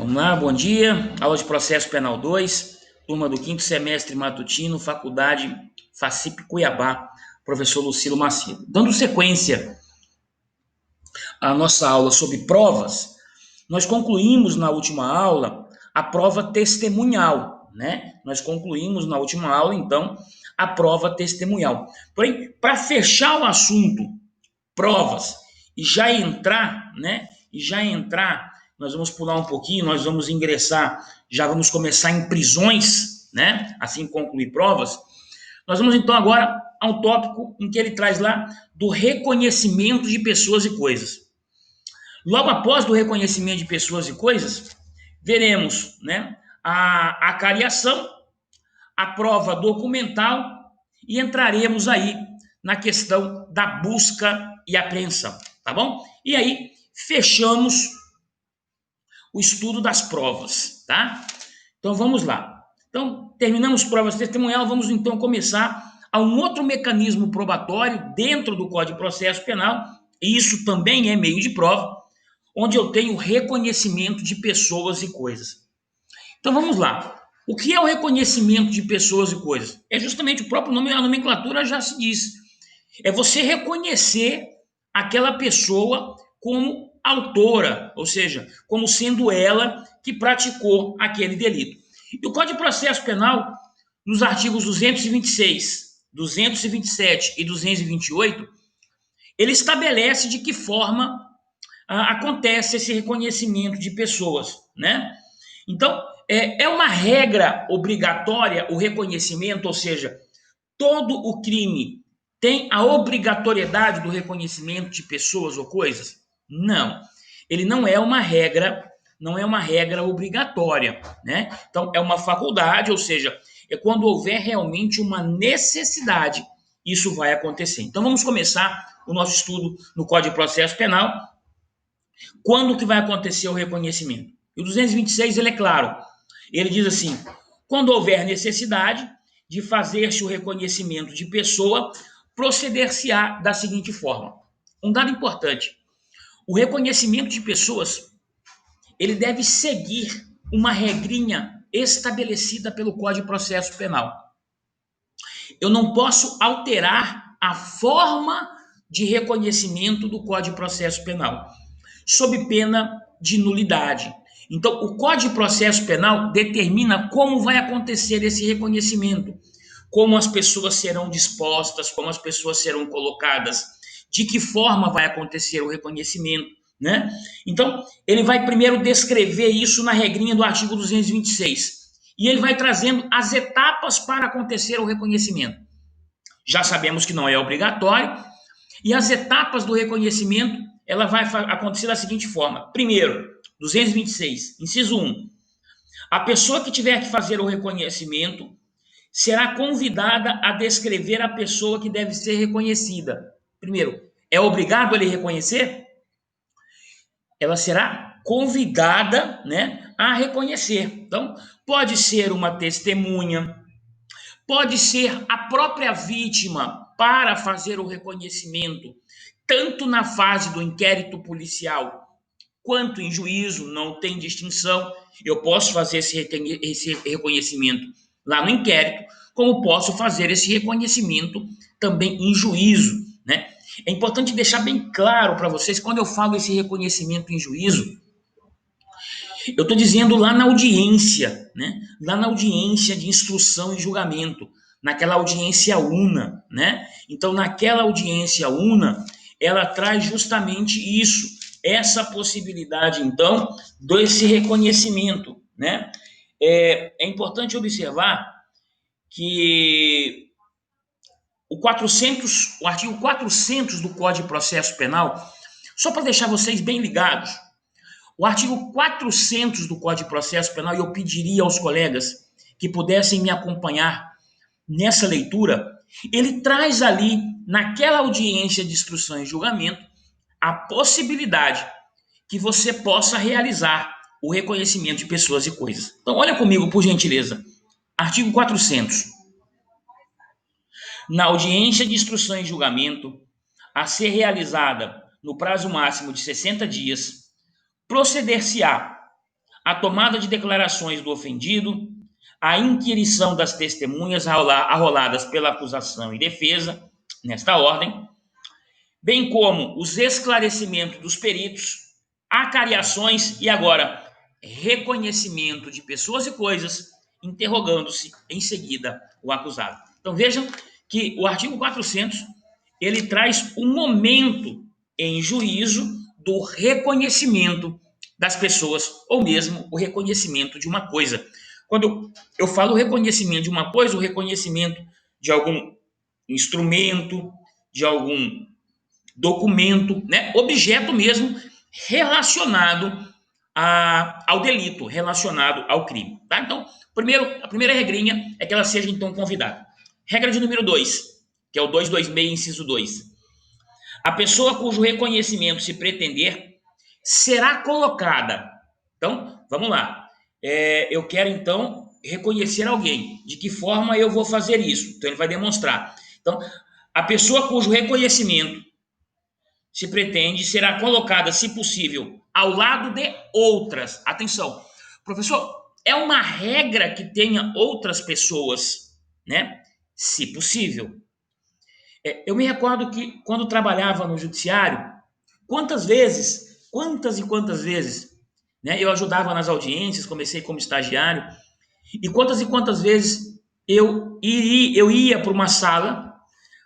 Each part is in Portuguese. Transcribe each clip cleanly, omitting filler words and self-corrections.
Vamos lá, bom dia. Aula de Processo Penal 2, turma do 5º semestre matutino, Faculdade FACIP Cuiabá, professor Lucilo Macedo. Dando sequência à nossa aula sobre provas, nós concluímos na última aula a prova testemunhal, né? Nós concluímos na última aula, então, a prova testemunhal. Porém, para fechar o assunto provas e já entrar, né? Nós vamos pular um pouquinho, nós vamos ingressar, já vamos começar em prisões, né? Assim concluir provas. Nós vamos então agora a um tópico em que ele traz lá do reconhecimento de pessoas e coisas. Logo após do reconhecimento de pessoas e coisas, veremos, né, a cariação, a prova documental e entraremos aí na questão da busca e apreensão, tá bom? E aí fechamos o estudo das provas, tá? Então vamos lá. Então terminamos provas testemunhal, vamos então começar a um outro mecanismo probatório dentro do Código de Processo Penal, e isso também é meio de prova, onde eu tenho reconhecimento de pessoas e coisas. Então vamos lá. O que é o reconhecimento de pessoas e coisas? É justamente o próprio nome, a nomenclatura já se diz. É você reconhecer aquela pessoa como autora, ou seja, como sendo ela que praticou aquele delito. E o Código de Processo Penal, nos artigos 226, 227 e 228, ele estabelece de que forma acontece esse reconhecimento de pessoas, né? Então, é uma regra obrigatória o reconhecimento, ou seja, todo o crime tem a obrigatoriedade do reconhecimento de pessoas ou coisas? Não. Ele não é uma regra, obrigatória, né? Então, é uma faculdade, ou seja, é quando houver realmente uma necessidade, isso vai acontecer. Então, vamos começar o nosso estudo no Código de Processo Penal. Quando que vai acontecer o reconhecimento? E o 226, ele é claro. Ele diz assim: quando houver necessidade de fazer-se o reconhecimento de pessoa, proceder-se-á da seguinte forma. Um dado importante: o reconhecimento de pessoas, ele deve seguir uma regrinha estabelecida pelo Código de Processo Penal. Eu não posso alterar a forma de reconhecimento do Código de Processo Penal, sob pena de nulidade. Então, o Código de Processo Penal determina como vai acontecer esse reconhecimento, como as pessoas serão dispostas, como as pessoas serão colocadas, de que forma vai acontecer o reconhecimento, né? Então, ele vai primeiro descrever isso na regrinha do artigo 226, e ele vai trazendo as etapas para acontecer o reconhecimento. Já sabemos que não é obrigatório, e as etapas do reconhecimento, ela vai acontecer da seguinte forma. Primeiro, 226, inciso 1. A pessoa que tiver que fazer o reconhecimento será convidada a descrever a pessoa que deve ser reconhecida. Primeiro, é obrigado a lhe reconhecer? Ela será convidada, né, a reconhecer. Então, pode ser uma testemunha, pode ser a própria vítima para fazer o reconhecimento, tanto na fase do inquérito policial quanto em juízo, não tem distinção. Eu posso fazer esse reconhecimento lá no inquérito, como posso fazer esse reconhecimento também em juízo, né? É importante deixar bem claro para vocês, quando eu falo esse reconhecimento em juízo, eu estou dizendo lá na audiência, né? Lá na audiência de instrução e julgamento, naquela audiência una, né? Então, naquela audiência una, ela traz justamente isso, essa possibilidade, então, desse reconhecimento, né? É importante observar que o artigo 400 do Código de Processo Penal, só para deixar vocês bem ligados, o artigo 400 do Código de Processo Penal, e eu pediria aos colegas que pudessem me acompanhar nessa leitura, ele traz ali, naquela audiência de instrução e julgamento, a possibilidade que você possa realizar o reconhecimento de pessoas e coisas. Então, olha comigo, por gentileza. Artigo 400. Na audiência de instrução e julgamento, a ser realizada no prazo máximo de 60 dias, proceder-se-á a tomada de declarações do ofendido, a inquirição das testemunhas arroladas pela acusação e defesa, nesta ordem, bem como os esclarecimentos dos peritos, acariações e agora reconhecimento de pessoas e coisas, interrogando-se em seguida o acusado. Então vejam que o artigo 400 ele traz um momento em juízo do reconhecimento das pessoas ou mesmo o reconhecimento de uma coisa. Quando eu falo reconhecimento de uma coisa, o reconhecimento de algum instrumento, de algum documento, né, objeto mesmo relacionado ao delito, relacionado ao crime. Tá? Então, a primeira regrinha é que ela seja então convidada. Regra de número 2, que é o 226, inciso 2. A pessoa cujo reconhecimento se pretender será colocada. Então, vamos lá. Eu quero então reconhecer alguém. De que forma eu vou fazer isso? Então, ele vai demonstrar. Então, a pessoa cujo reconhecimento se pretende será colocada, se possível, ao lado de outras. Atenção, professor, é uma regra que tenha outras pessoas, né? Se possível. Eu me recordo que quando trabalhava no judiciário, quantas e quantas vezes, né? Eu ajudava nas audiências, comecei como estagiário, e quantas vezes eu ia para uma sala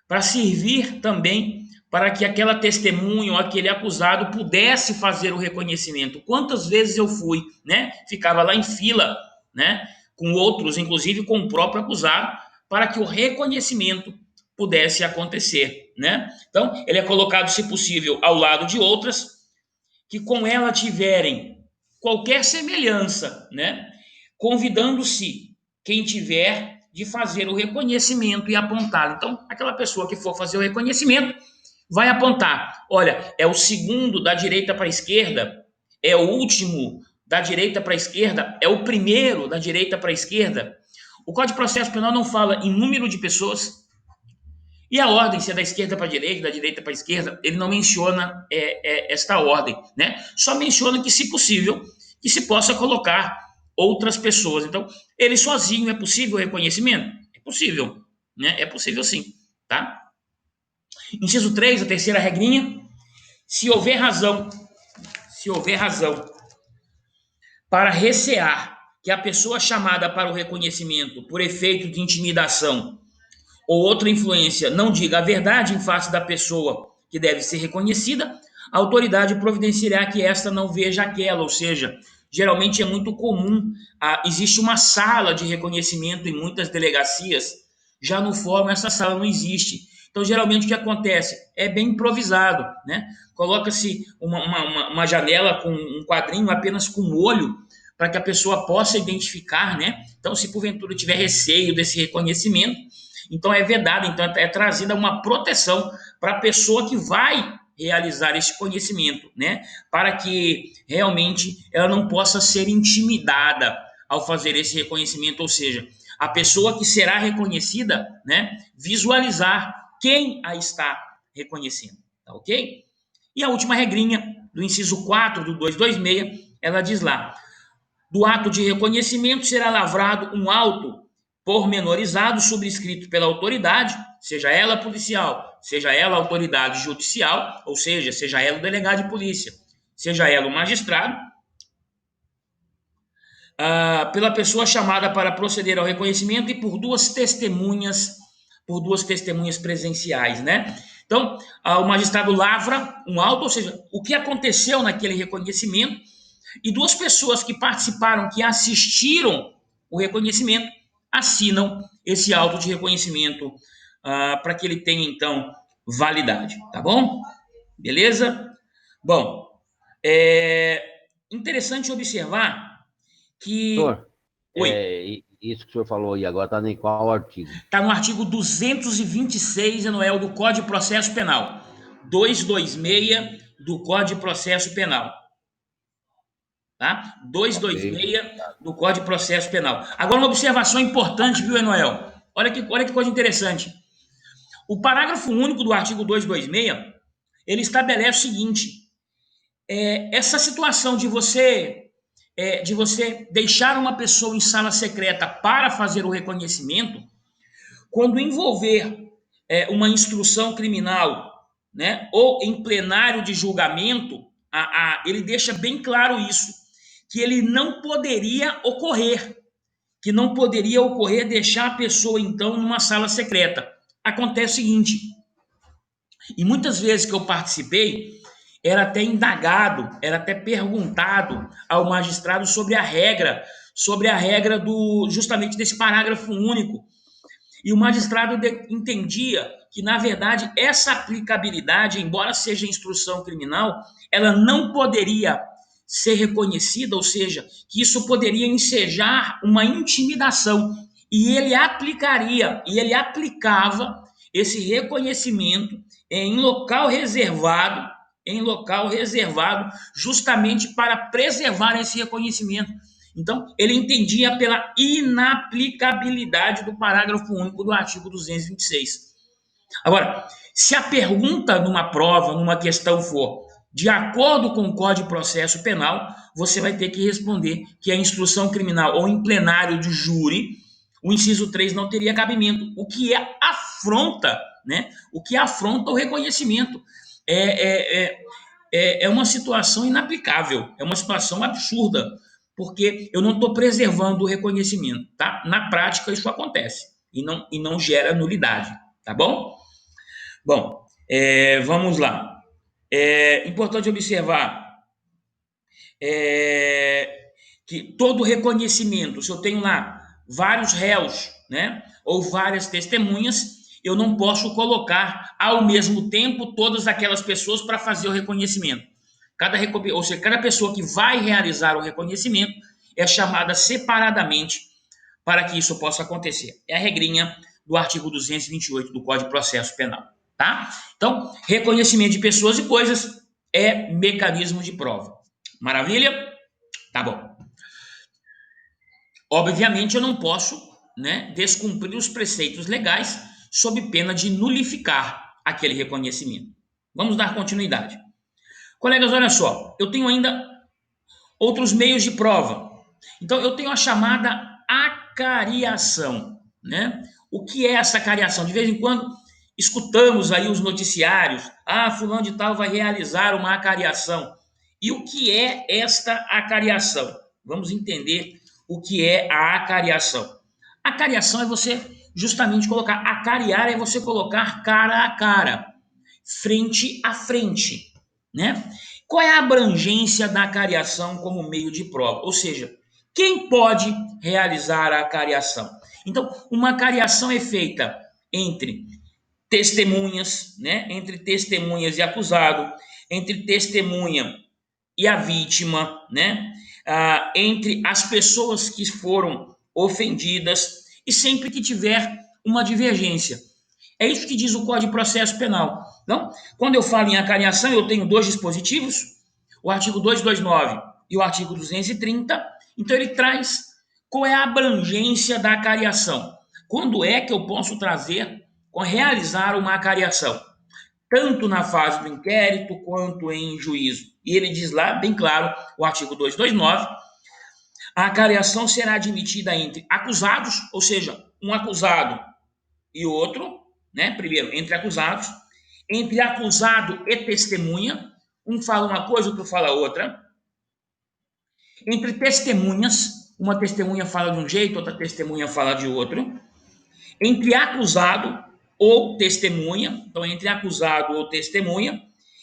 para servir também para que aquela testemunha ou aquele acusado pudesse fazer o reconhecimento. Quantas vezes eu fui, né? Ficava lá em fila, né? Com outros, inclusive com o próprio acusado, para que o reconhecimento pudesse acontecer, né? Então, ele é colocado, se possível, ao lado de outras que com ela tiverem qualquer semelhança, né? Convidando-se quem tiver de fazer o reconhecimento e apontar. Então, aquela pessoa que for fazer o reconhecimento vai apontar. Olha, é o segundo da direita para a esquerda, é o último da direita para a esquerda, é o primeiro da direita para a esquerda. O Código de Processo Penal não fala em número de pessoas, e a ordem, se é da esquerda para a direita, da direita para a esquerda, ele não menciona esta ordem, né? Só menciona que, se possível, que se possa colocar outras pessoas. Então, ele sozinho é possível o reconhecimento? É possível, né? É possível sim, tá? Inciso 3, a terceira regrinha, se houver razão para recear que a pessoa chamada para o reconhecimento por efeito de intimidação ou outra influência não diga a verdade em face da pessoa que deve ser reconhecida, a autoridade providenciará que esta não veja aquela, ou seja, geralmente é muito comum, existe uma sala de reconhecimento em muitas delegacias, já no fórum essa sala não existe. Então, geralmente, o que acontece? É bem improvisado, né? Coloca-se uma janela com um quadrinho apenas com um olho, para que a pessoa possa identificar, né? Então, se porventura tiver receio desse reconhecimento, então é vedado, então é trazida uma proteção para a pessoa que vai realizar esse conhecimento, né? Para que realmente ela não possa ser intimidada ao fazer esse reconhecimento, ou seja, a pessoa que será reconhecida, né? Visualizar quem a está reconhecendo, tá ok? E a última regrinha do inciso 4 do 226, ela diz lá: do ato de reconhecimento será lavrado um auto pormenorizado subscrito pela autoridade, seja ela policial, seja ela autoridade judicial, ou seja ela o delegado de polícia, seja ela o magistrado, pela pessoa chamada para proceder ao reconhecimento e por duas testemunhas presenciais, né? Então, o magistrado lavra um auto, ou seja, o que aconteceu naquele reconhecimento, e duas pessoas que participaram, que assistiram o reconhecimento, assinam esse auto de reconhecimento para que ele tenha, então, validade, tá bom? Beleza? Bom, é interessante observar que... Doutor, Oi, isso que o senhor falou aí agora está em qual artigo? está no artigo 226, Enoel, do Código de Processo Penal. 226 do Código de Processo Penal. Tá? Ok. 226 do Código de Processo Penal. Agora, uma observação importante, viu, Enoel? Olha que coisa interessante. O parágrafo único do artigo 226, ele estabelece o seguinte: essa situação de você de você deixar uma pessoa em sala secreta para fazer o reconhecimento, quando envolver uma instrução criminal, né, ou em plenário de julgamento, ele deixa bem claro isso, que ele não poderia ocorrer, deixar a pessoa, então, numa sala secreta. Acontece o seguinte, e muitas vezes que eu participei, era até indagado, era até perguntado ao magistrado sobre a regra justamente desse parágrafo único. E o magistrado entendia que, na verdade, essa aplicabilidade, embora seja instrução criminal, ela não poderia ser reconhecida, ou seja, que isso poderia ensejar uma intimidação. E ele aplicava esse reconhecimento em local reservado, justamente para preservar esse reconhecimento. Então, ele entendia pela inaplicabilidade do parágrafo único do artigo 226. Agora, se a pergunta numa prova, numa questão for de acordo com o Código de Processo Penal, você vai ter que responder que a instrução criminal ou em plenário de júri, o inciso 3 não teria cabimento, o que afronta, né? O que afronta o reconhecimento. É uma situação inaplicável, é uma situação absurda, porque eu não estou preservando o reconhecimento, tá? Na prática, isso acontece e não gera nulidade, tá bom? Bom, vamos lá. É importante observar que todo reconhecimento, se eu tenho lá vários réus, né, ou várias testemunhas, eu não posso colocar ao mesmo tempo todas aquelas pessoas para fazer o reconhecimento. Ou seja, cada pessoa que vai realizar o reconhecimento é chamada separadamente para que isso possa acontecer. É a regrinha do artigo 228 do Código de Processo Penal, tá? Então, reconhecimento de pessoas e coisas é mecanismo de prova. Maravilha? Tá bom. Obviamente, eu não posso, né, descumprir os preceitos legais sob pena de nulificar aquele reconhecimento. Vamos dar continuidade. Colegas, olha só, eu tenho ainda outros meios de prova. Então, eu tenho a chamada acariação, né? O que é essa acariação? De vez em quando escutamos aí os noticiários, fulano de tal vai realizar uma acariação. E o que é esta acariação? Vamos entender o que é a acariação. Acariação é você justamente colocar, acariar é você colocar cara a cara, frente a frente, né? Qual é a abrangência da acariação como meio de prova? Ou seja, quem pode realizar a acariação? Então, uma acariação é feita entre testemunhas, né? Entre testemunhas e acusado, entre testemunha e a vítima, né? Entre as pessoas que foram ofendidas e sempre que tiver uma divergência. É isso que diz o Código de Processo Penal. Então, quando eu falo em acariação, eu tenho dois dispositivos, o artigo 229 e o artigo 230. Então, ele traz qual é a abrangência da acariação. Quando é que eu posso realizar uma acariação? Tanto na fase do inquérito quanto em juízo. E ele diz lá, bem claro, o artigo 229, a acariação será admitida entre acusados, ou seja, um acusado e outro, né? Primeiro, entre acusados, entre acusado e testemunha, um fala uma coisa, outro fala outra, entre testemunhas, uma testemunha fala de um jeito, outra testemunha fala de outro, entre acusado ou testemunha, então entre acusado ou testemunha,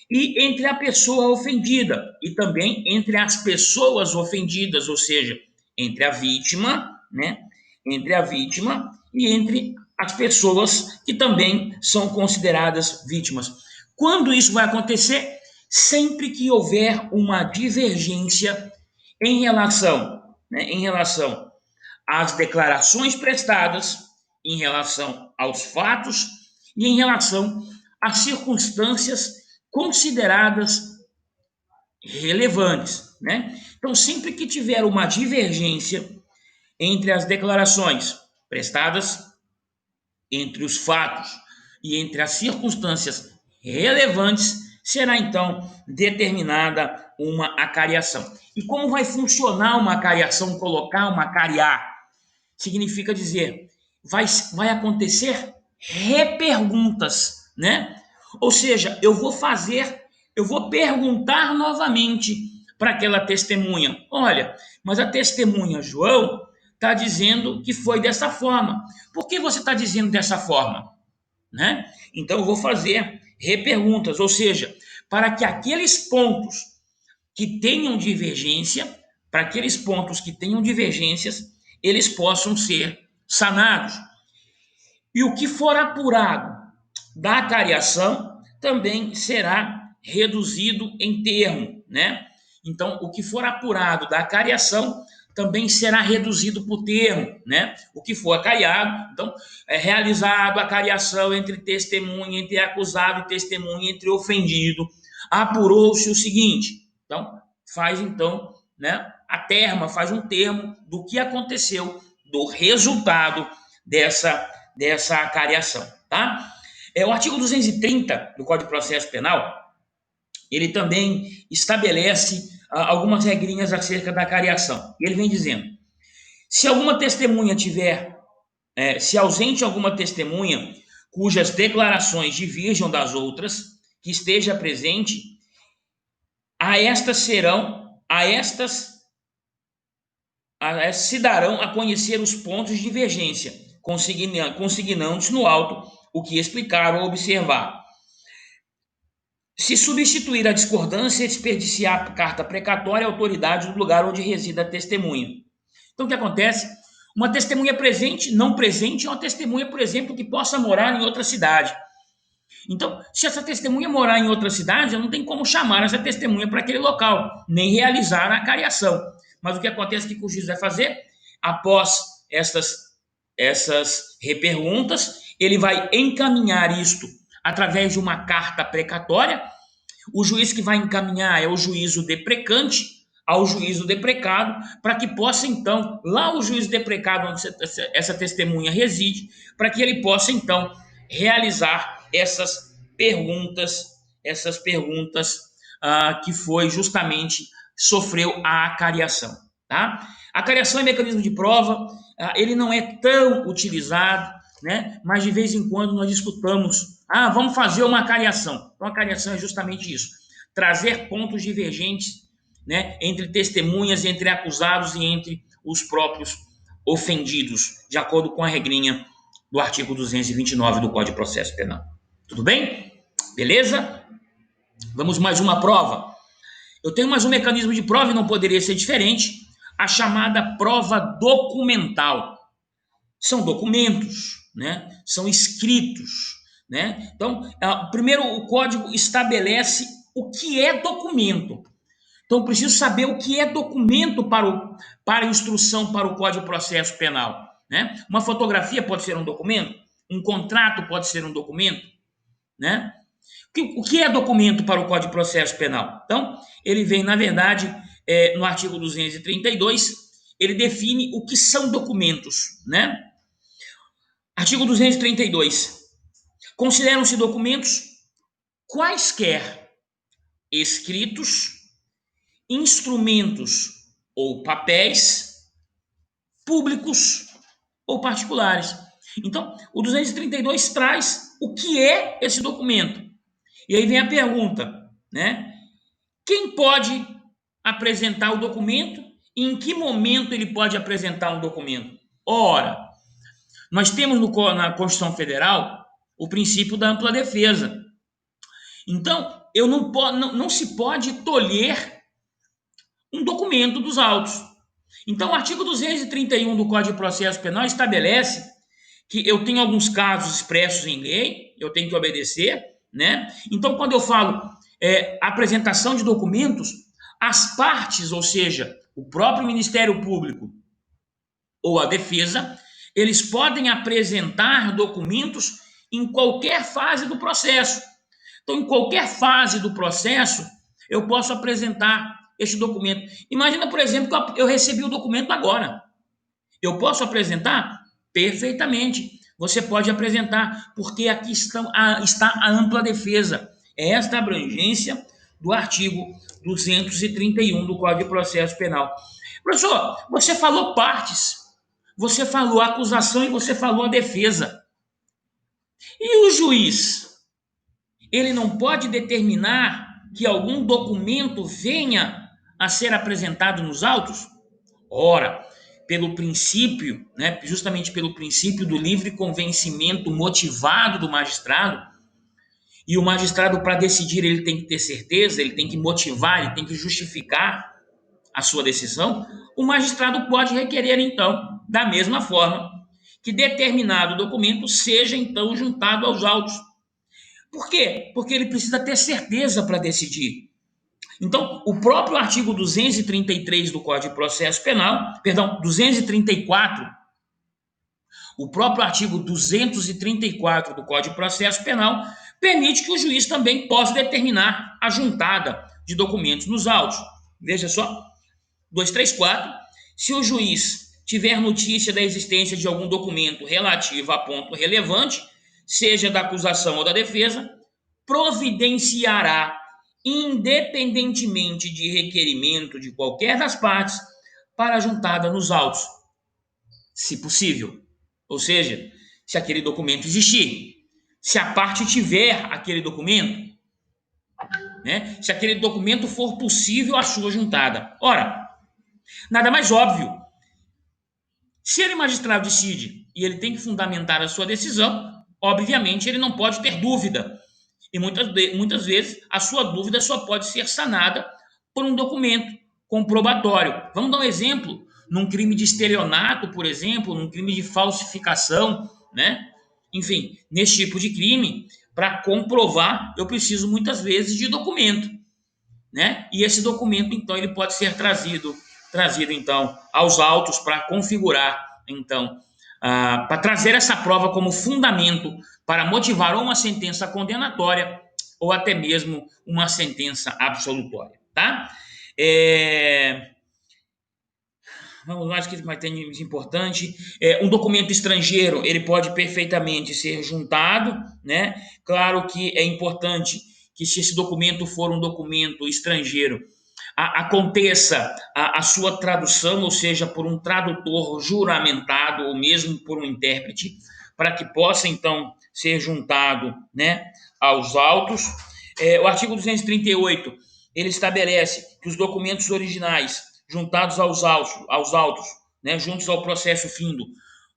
e entre a pessoa ofendida, e também entre as pessoas ofendidas, ou seja, entre a vítima, né? Entre a vítima e entre as pessoas que também são consideradas vítimas. Quando isso vai acontecer? Sempre que houver uma divergência em relação às declarações prestadas, em relação aos fatos e em relação às circunstâncias consideradas relevantes, né? Então, sempre que tiver uma divergência entre as declarações prestadas, entre os fatos e entre as circunstâncias relevantes, será então determinada uma acariação. E como vai funcionar uma acariação, colocar uma acariar? Significa dizer, vai acontecer reperguntas, né? Ou seja, eu vou perguntar novamente para aquela testemunha: olha, mas a testemunha João está dizendo que foi dessa forma. Por que você está dizendo dessa forma? Né? Então eu vou fazer reperguntas, ou seja, para que aqueles pontos que tenham divergência, para aqueles pontos que tenham divergências, eles possam ser sanados. E o que for apurado da cariação também será reduzido em termo, né? Então, o que for apurado da cariação também será reduzido por termo, né? O que for acariado, então, é realizado a cariação entre testemunha, entre acusado e testemunha, entre ofendido, apurou-se o seguinte. Então, faz então, né? A terma faz um termo do que aconteceu, do resultado dessa acariação, tá? O artigo 230 do Código de Processo Penal, ele também estabelece algumas regrinhas acerca da acariação. E ele vem dizendo: se alguma testemunha tiver, se ausente alguma testemunha cujas declarações diverjam das outras, que esteja presente, se darão a conhecer os pontos de divergência, consignando-se no auto o que explicar ou observar. Se substituir a discordância, desperdiciar a carta precatória à autoridade do lugar onde reside a testemunha. Então, o que acontece? Uma testemunha presente, não presente, é uma testemunha, por exemplo, que possa morar em outra cidade. Então, se essa testemunha morar em outra cidade, não tem como chamar essa testemunha para aquele local, nem realizar a acariação. Mas o que acontece que o juiz vai fazer? Após essas reperguntas, ele vai encaminhar isto através de uma carta precatória. O juiz que vai encaminhar é o juízo deprecante ao juízo deprecado, para que possa então, lá o juízo deprecado onde essa testemunha reside, para que ele possa então realizar essas perguntas que foi justamente sofreu a acariação, tá? A acariação é mecanismo de prova, ele não é tão utilizado, né? Mas de vez em quando nós disputamos, vamos fazer uma acariação. Então a acariação é justamente isso, trazer pontos divergentes, né, entre testemunhas, entre acusados e entre os próprios ofendidos, de acordo com a regrinha do artigo 229 do Código de Processo Penal. Tudo bem? Beleza? Vamos mais uma prova. Eu tenho mais um mecanismo de prova e não poderia ser diferente, a chamada prova documental. São documentos, né? São escritos, né? Então, primeiro o código estabelece o que é documento. Então, eu preciso saber o que é documento para a instrução para o Código de Processo Penal, né? Uma fotografia pode ser um documento, um contrato pode ser um documento, né? O que é documento para o Código de Processo Penal? Então, ele vem, na verdade, no artigo 232, ele define o que são documentos, né? Artigo 232. Consideram-se documentos quaisquer escritos, instrumentos ou papéis públicos ou particulares. Então, o 232 traz o que é esse documento. E aí vem a pergunta, né? Quem pode apresentar o documento e em que momento ele pode apresentar um documento? Ora, nós temos na Constituição Federal o princípio da ampla defesa. Então, não se pode tolher um documento dos autos. Então, o artigo 231 do Código de Processo Penal estabelece que eu tenho alguns casos expressos em lei, eu tenho que obedecer, né? Então, quando eu falo apresentação de documentos, as partes, ou seja, o próprio Ministério Público ou a defesa, eles podem apresentar documentos em qualquer fase do processo. Então, em qualquer fase do processo, eu posso apresentar este documento. Imagina, por exemplo, que eu recebi o documento agora. Eu posso apresentar? Perfeitamente. Você pode apresentar, porque aqui está a ampla defesa. É esta a abrangência do artigo 231 do Código de Processo Penal. Professor, você falou partes, você falou a acusação e você falou a defesa. E o juiz? Ele não pode determinar que algum documento venha a ser apresentado nos autos? Ora, pelo princípio, né, justamente pelo princípio do livre convencimento motivado do magistrado, e o magistrado, para decidir, ele tem que ter certeza, ele tem que motivar, ele tem que justificar a sua decisão, o magistrado pode requerer, então, da mesma forma, que determinado documento seja, então, juntado aos autos. Por quê? Porque ele precisa ter certeza para decidir. Então, o próprio artigo 233 do Código de Processo Penal, perdão, 234, o próprio artigo 234 do Código de Processo Penal permite que o juiz também possa determinar a juntada de documentos nos autos. Veja só, 234, se o juiz tiver notícia da existência de algum documento relativo a ponto relevante, seja da acusação ou da defesa, providenciará, independentemente de requerimento de qualquer das partes, para a juntada nos autos, se possível. Ou seja, se aquele documento existir, se a parte tiver aquele documento, né? Se aquele documento for possível a sua juntada. Ora, nada mais óbvio. Se ele, magistrado, decide e ele tem que fundamentar a sua decisão, obviamente ele não pode ter dúvida. E muitas vezes a sua dúvida só pode ser sanada por um documento comprobatório. Vamos dar um exemplo: num crime de estelionato, por exemplo, num crime de falsificação, né? Enfim, nesse tipo de crime, para comprovar, eu preciso muitas vezes de documento, né? E esse documento, então, ele pode ser trazido então aos autos para configurar, então, para trazer essa prova como fundamento para motivar ou uma sentença condenatória ou até mesmo uma sentença absolutória, tá? Vamos lá, acho que mais tem de importante. Um documento estrangeiro, ele pode perfeitamente ser juntado, né? Claro que é importante que, se esse documento for um documento estrangeiro, aconteça a sua tradução, ou seja, por um tradutor juramentado ou mesmo por um intérprete, para que possa, então, ser juntado, né, aos autos. O artigo 238, ele estabelece que os documentos originais juntados aos autos, né, juntos ao processo findo,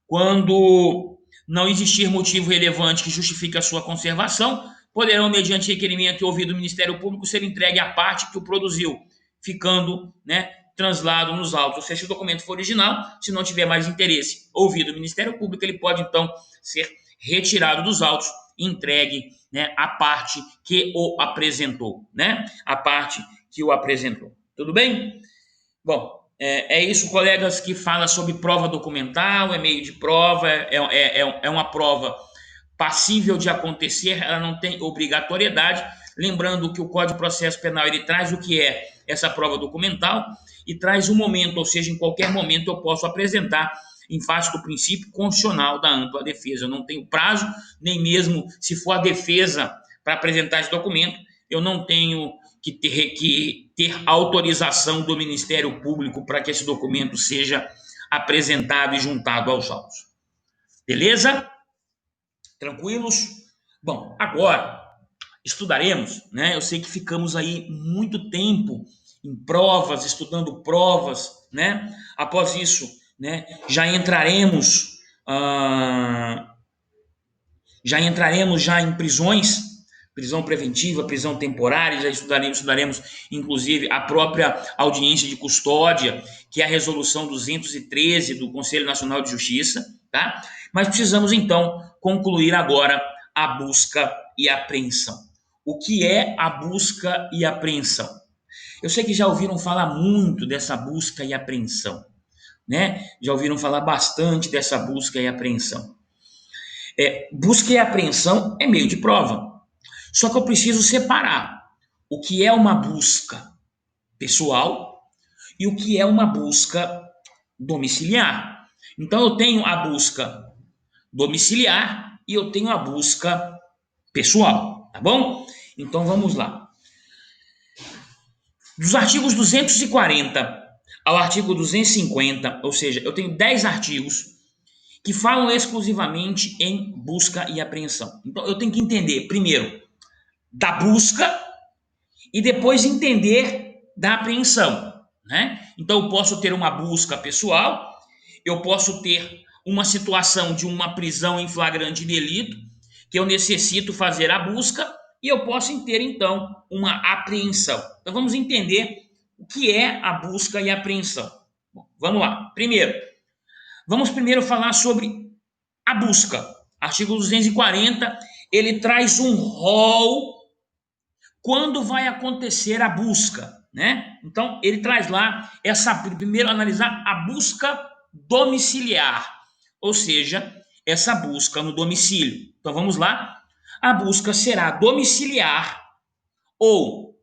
quando não existir motivo relevante que justifique a sua conservação, poderão, mediante requerimento e ouvido do Ministério Público, ser entregue à parte que o produziu, ficando, né, translado nos autos. Ou seja, se o documento for original, se não tiver mais interesse ouvido do Ministério Público, ele pode, então, ser retirado dos autos e entregue, né, à parte que o apresentou, né? A parte que o apresentou. Tudo bem? Bom, é isso, colegas, que fala sobre prova documental, é meio de prova, é uma prova passível de acontecer, ela não tem obrigatoriedade. Lembrando que o Código de Processo Penal, ele traz o que é essa prova documental e traz um momento, ou seja, em qualquer momento eu posso apresentar, em face do princípio constitucional da ampla defesa. Eu não tenho prazo, nem mesmo se for a defesa para apresentar esse documento, eu não tenho que ter autorização do Ministério Público para que esse documento seja apresentado e juntado aos autos. Beleza? Tranquilos? Bom, agora estudaremos, né? Eu sei que ficamos aí muito tempo em provas, estudando provas, né? Após isso, né, já entraremos já em prisões, prisão preventiva, prisão temporária, já estudaremos inclusive a própria audiência de custódia, que é a resolução 213 do Conselho Nacional de Justiça, tá? Mas precisamos então concluir agora a busca e apreensão. O que é a busca e apreensão? Eu sei que já ouviram falar muito dessa busca e apreensão, né? Já ouviram falar bastante dessa busca e apreensão. Busca e apreensão é meio de prova. Só que eu preciso separar o que é uma busca pessoal e o que é uma busca domiciliar. Então eu tenho a busca domiciliar e eu tenho a busca pessoal, tá bom? Então vamos lá. Dos artigos 240 ao artigo 250, ou seja, eu tenho 10 artigos que falam exclusivamente em busca e apreensão. Então eu tenho que entender, primeiro, da busca e depois entender da apreensão, né? Então eu posso ter uma busca pessoal, eu posso ter uma situação de uma prisão em flagrante delito, que eu necessito fazer a busca, e eu posso ter então uma apreensão. Então vamos entender o que é a busca e a apreensão. Bom, vamos lá. Vamos primeiro falar sobre a busca. Artigo 240, ele traz um rol quando vai acontecer a busca, né? Então, ele traz lá primeiro analisar a busca domiciliar, ou seja, essa busca no domicílio. Então, vamos lá. A busca será domiciliar ou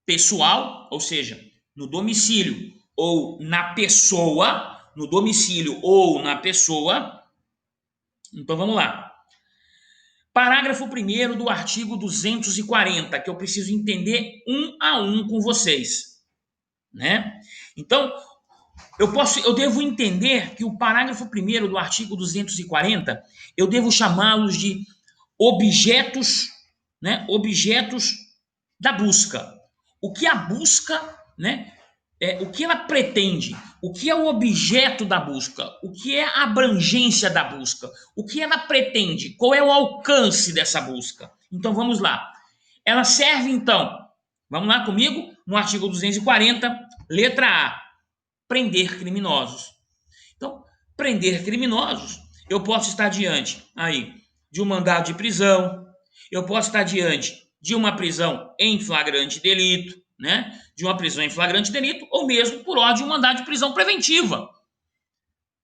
pessoal, ou seja, no domicílio ou na pessoa, no domicílio ou na pessoa. Então, vamos lá. Parágrafo 1º do artigo 240, que eu preciso entender um a um com vocês, né? Então, eu devo entender que o parágrafo 1º do artigo 240, eu devo chamá-los de objetos, né? Objetos da busca. O que a busca, né? O que ela pretende, o que é o objeto da busca, o que é a abrangência da busca, o que ela pretende, qual é o alcance dessa busca. Então vamos lá. Ela serve então, vamos lá comigo, no artigo 240, letra A, prender criminosos. Então, prender criminosos, eu posso estar diante aí de um mandado de prisão, eu posso estar diante de uma prisão em flagrante delito, né? De uma prisão em flagrante delito, ou mesmo por ordem de um mandado de prisão preventiva,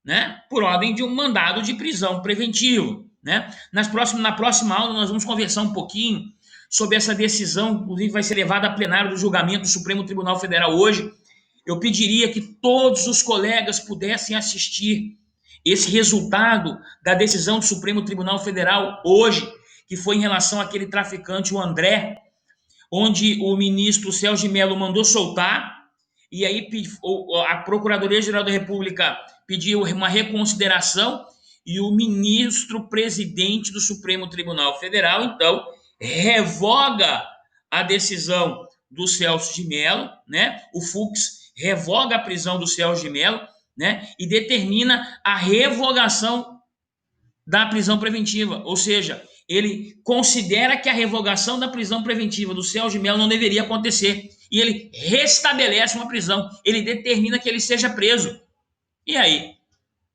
né? Por ordem de um mandado de prisão preventivo, né? Na próxima aula nós vamos conversar um pouquinho sobre essa decisão, inclusive vai ser levada a plenário do julgamento do Supremo Tribunal Federal hoje. Eu pediria que todos os colegas pudessem assistir esse resultado da decisão do Supremo Tribunal Federal hoje, que foi em relação àquele traficante, o André, onde o ministro Celso de Mello mandou soltar, e aí a Procuradoria-Geral da República pediu uma reconsideração, e o ministro presidente do Supremo Tribunal Federal, então, revoga a decisão do Celso de Mello, né? O Fux revoga a prisão do Celso de Mello, né? E determina a revogação da prisão preventiva, ou seja, ele considera que a revogação da prisão preventiva do Celso de Mello não deveria acontecer e ele restabelece uma prisão, ele determina que ele seja preso. E aí,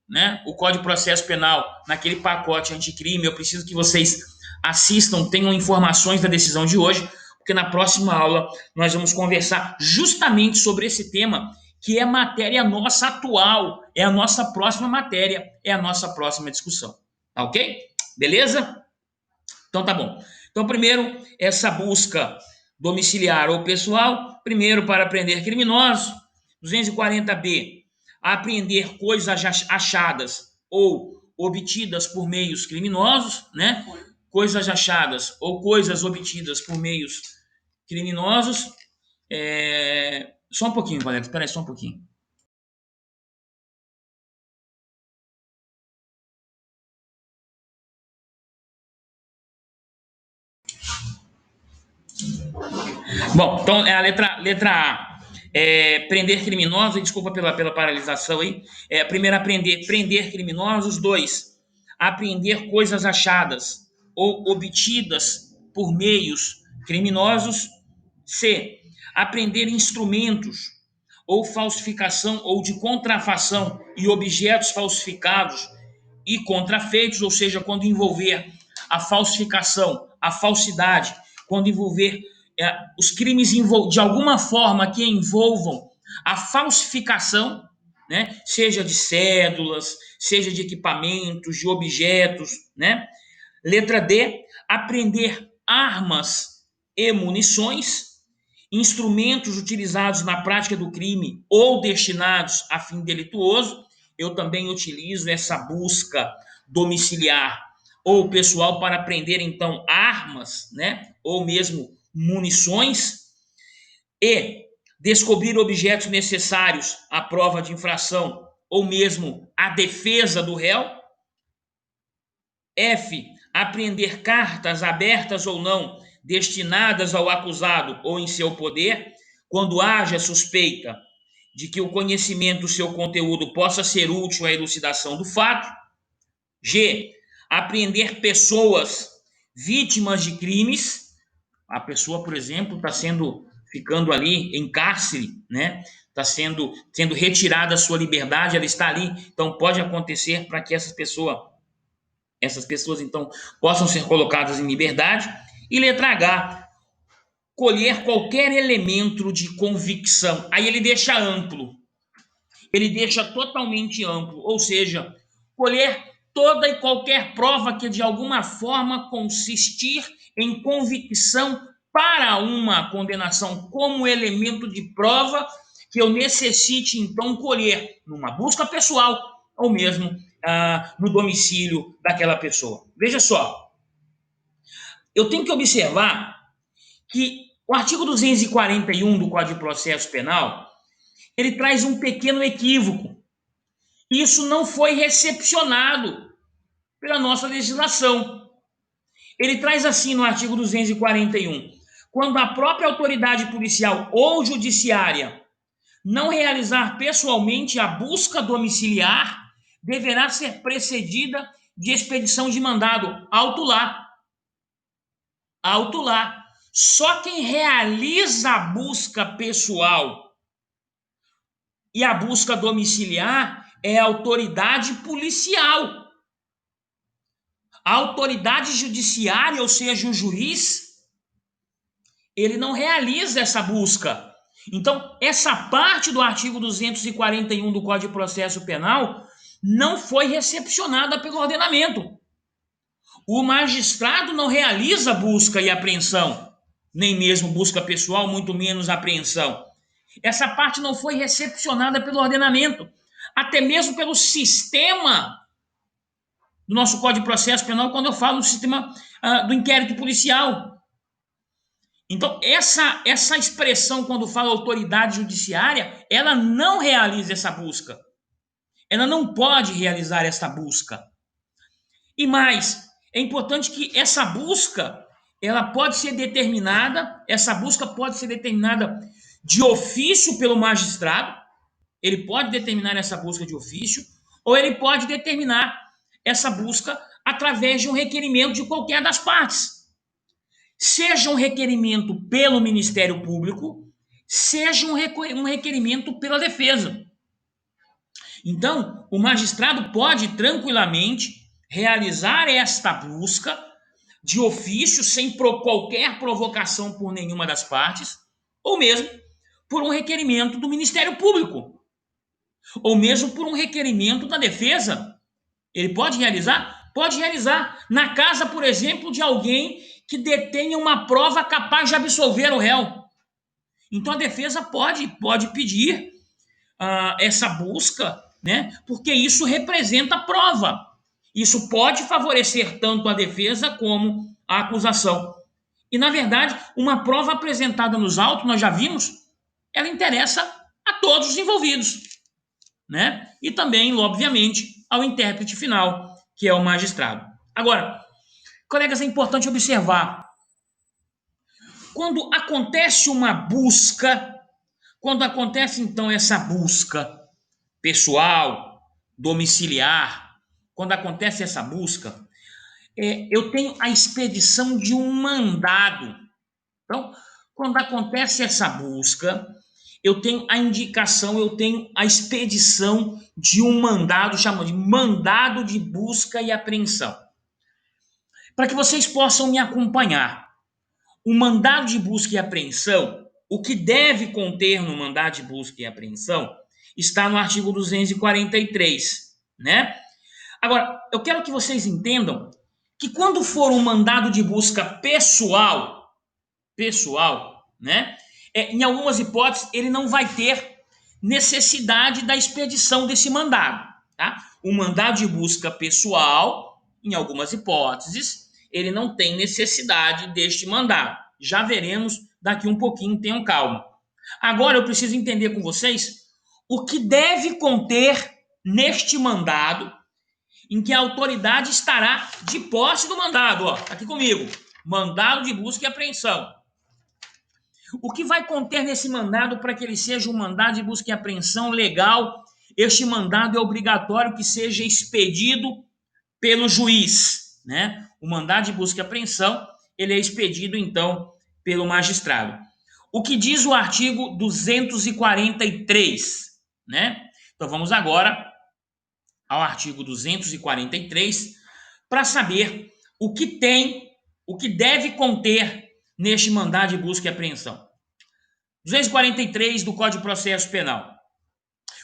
né? O Código de Processo Penal, naquele pacote anticrime, eu preciso que vocês assistam, tenham informações da decisão de hoje, porque na próxima aula nós vamos conversar justamente sobre esse tema, que é matéria nossa atual, é a nossa próxima matéria, é a nossa próxima discussão. Tá ok? Beleza? Então tá bom. Então, primeiro, essa busca domiciliar ou pessoal, primeiro para apreender criminosos, 240B, apreender coisas achadas ou obtidas por meios criminosos, né? Coisas achadas ou coisas obtidas por meios criminosos. Só um pouquinho, Valério, espera aí só um pouquinho. Bom, então é a letra A. Prender criminosos, desculpa pela paralisação aí. Primeiro, prender criminosos. 2, apreender coisas achadas ou obtidas por meios criminosos. C, apreender instrumentos ou falsificação ou de contrafação e objetos falsificados e contrafeitos, ou seja, quando envolver a falsificação, a falsidade, quando envolver os crimes de alguma forma que envolvam a falsificação, né? Seja de cédulas, seja de equipamentos, de objetos, né? Letra D, apreender armas e munições, instrumentos utilizados na prática do crime ou destinados a fim delituoso. Eu também utilizo essa busca domiciliar ou pessoal para apreender, então, armas, né? Ou mesmo munições. E descobrir objetos necessários à prova de infração ou mesmo à defesa do réu. F. Apreender cartas abertas ou não destinadas ao acusado ou em seu poder, quando haja suspeita de que o conhecimento do seu conteúdo possa ser útil à elucidação do fato. G. Apreender pessoas vítimas de crimes. A pessoa, por exemplo, ficando ali em cárcere, né? Está sendo retirada a sua liberdade, ela está ali. Então, pode acontecer para que essas pessoas, então, possam ser colocadas em liberdade. E letra H, colher qualquer elemento de convicção. Aí ele deixa amplo. Ele deixa totalmente amplo. Ou seja, colher toda e qualquer prova que de alguma forma consistir em convicção para uma condenação como elemento de prova que eu necessite, então, colher numa busca pessoal ou mesmo no domicílio daquela pessoa. Veja só, eu tenho que observar que o artigo 241 do Código de Processo Penal, ele traz um pequeno equívoco. Isso não foi recepcionado pela nossa legislação. Ele traz assim no artigo 241: quando a própria autoridade policial ou judiciária não realizar pessoalmente a busca domiciliar, deverá ser precedida de expedição de mandado. Alto lá. Alto lá. Só quem realiza a busca pessoal e a busca domiciliar é a autoridade policial. A autoridade judiciária, ou seja, o juiz, ele não realiza essa busca. Então, essa parte do artigo 241 do Código de Processo Penal não foi recepcionada pelo ordenamento. O magistrado não realiza busca e apreensão, nem mesmo busca pessoal, muito menos apreensão. Essa parte não foi recepcionada pelo ordenamento, até mesmo pelo sistema do nosso Código de Processo Penal, quando eu falo do sistema do inquérito policial. Então, essa expressão, quando fala autoridade judiciária, ela não realiza essa busca. Ela não pode realizar essa busca. E mais, é importante que essa busca, essa busca pode ser determinada de ofício pelo magistrado. Ele pode determinar essa busca de ofício, ou ele pode determinar essa busca através de um requerimento de qualquer das partes. Seja um requerimento pelo Ministério Público, seja um requerimento pela defesa. Então, o magistrado pode tranquilamente realizar esta busca de ofício, sem qualquer provocação por nenhuma das partes, ou mesmo por um requerimento do Ministério Público, ou mesmo por um requerimento da defesa. Ele pode realizar? Pode realizar na casa, por exemplo, de alguém que detenha uma prova capaz de absolver o réu. Então a defesa pode pedir essa busca, né? Porque isso representa prova. Isso pode favorecer tanto a defesa como a acusação. E, na verdade, uma prova apresentada nos autos, nós já vimos, ela interessa a todos os envolvidos, né? E também, obviamente, ao intérprete final, que é o magistrado. Agora, colegas, é importante observar, quando acontece uma busca, quando acontece então essa busca pessoal, domiciliar, quando acontece essa busca, eu tenho a expedição de um mandado. Então, quando acontece essa busca, eu tenho a indicação, eu tenho a expedição de um mandado, chamado de mandado de busca e apreensão. Para que vocês possam me acompanhar, o mandado de busca e apreensão, o que deve conter no mandado de busca e apreensão, está no artigo 243, né? Agora, eu quero que vocês entendam que quando for um mandado de busca pessoal, né? Em algumas hipóteses, ele não vai ter necessidade da expedição desse mandado, tá? O mandado de busca pessoal, em algumas hipóteses, ele não tem necessidade deste mandado. Já veremos daqui um pouquinho, tenham calma. Agora eu preciso entender com vocês o que deve conter neste mandado, em que a autoridade estará de posse do mandado. Ó, tá aqui comigo. Mandado de busca e apreensão. O que vai conter nesse mandado para que ele seja um mandado de busca e apreensão legal? Este mandado é obrigatório que seja expedido pelo juiz, né? O mandado de busca e apreensão, ele é expedido, então, pelo magistrado. O que diz o artigo 243, né? Então, vamos agora ao artigo 243 para saber o que tem, o que deve conter neste mandado de busca e apreensão. 243 do Código de Processo Penal.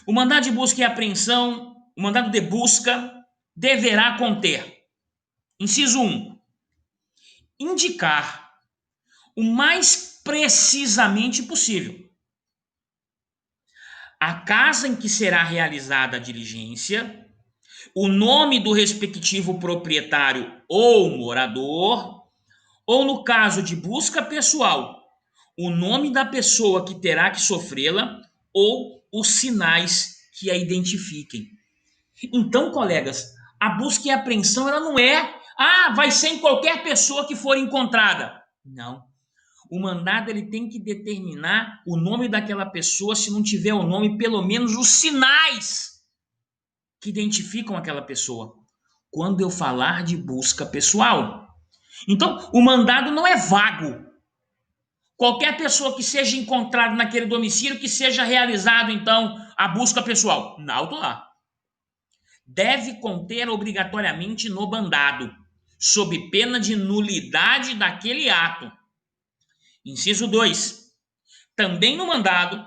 O mandado de busca e apreensão, o mandado de busca deverá conter: inciso 1, indicar o mais precisamente possível a casa em que será realizada a diligência, o nome do respectivo proprietário ou morador, ou no caso de busca pessoal, o nome da pessoa que terá que sofrê-la ou os sinais que a identifiquem. Então, colegas, a busca e a apreensão ela não é, vai ser em qualquer pessoa que for encontrada. Não. O mandado ele tem que determinar o nome daquela pessoa, se não tiver o nome, pelo menos os sinais que identificam aquela pessoa. Quando eu falar de busca pessoal. Então, o mandado não é vago. Qualquer pessoa que seja encontrada naquele domicílio, que seja realizado, então, a busca pessoal. Não, tô lá. Deve conter obrigatoriamente no mandado, sob pena de nulidade daquele ato. Inciso 2. Também no mandado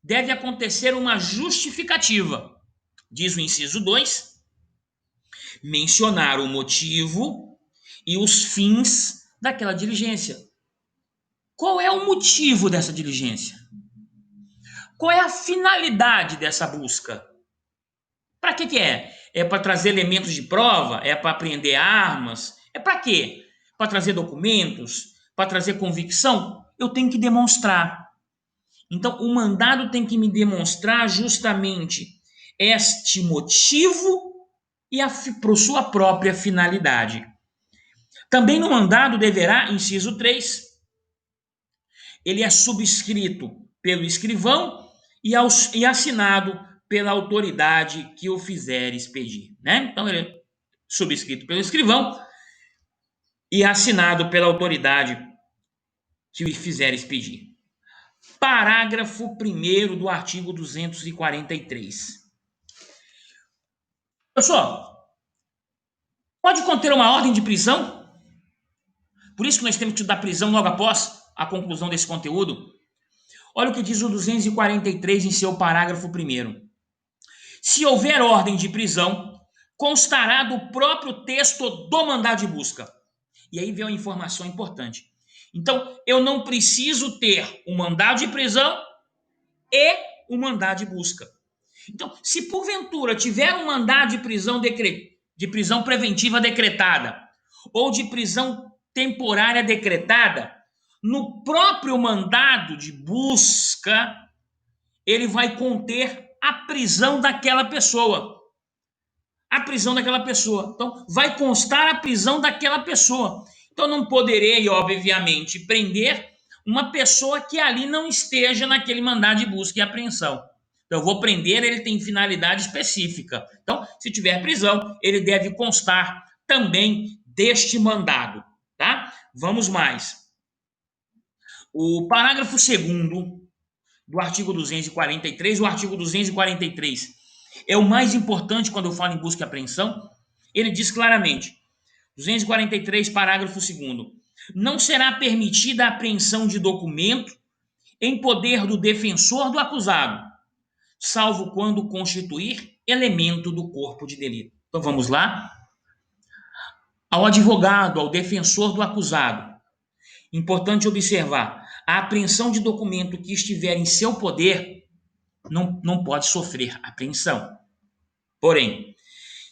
deve acontecer uma justificativa. Diz o inciso 2, mencionar o motivo e os fins daquela diligência. Qual é o motivo dessa diligência? Qual é a finalidade dessa busca? Para que é? É para trazer elementos de prova? É para apreender armas? É para quê? Para trazer documentos? Para trazer convicção? Eu tenho que demonstrar. Então, o mandado tem que me demonstrar justamente este motivo e por sua própria finalidade. Também no mandado deverá, inciso 3, ele é subscrito pelo escrivão e assinado pela autoridade que o fizer expedir, né? Então, ele é subscrito pelo escrivão e assinado pela autoridade que o fizer expedir. Parágrafo 1º do artigo 243. Pessoal, pode conter uma ordem de prisão? Por isso que nós temos que dar prisão logo após a conclusão desse conteúdo. Olha o que diz o 243 em seu parágrafo 1º. Se houver ordem de prisão, constará do próprio texto do mandado de busca. E aí vem uma informação importante. Então, eu não preciso ter o mandado de prisão e o mandado de busca. Então, se porventura tiver um mandado de prisão preventiva decretada ou de prisão temporária decretada, no próprio mandado de busca, ele vai conter a prisão daquela pessoa. A prisão daquela pessoa. Então, vai constar a prisão daquela pessoa. Então, não poderei, obviamente, prender uma pessoa que ali não esteja naquele mandado de busca e apreensão. Então, eu vou prender, ele tem finalidade específica. Então, se tiver prisão, ele deve constar também deste mandado, tá? Vamos mais. O parágrafo 2º do artigo 243, o artigo 243 é o mais importante quando eu falo em busca e apreensão. Ele diz claramente, 243, parágrafo 2º, não será permitida a apreensão de documento em poder do defensor do acusado, salvo quando constituir elemento do corpo de delito. Então vamos lá. Ao advogado, ao defensor do acusado, importante observar, a apreensão de documento que estiver em seu poder não pode sofrer apreensão. Porém,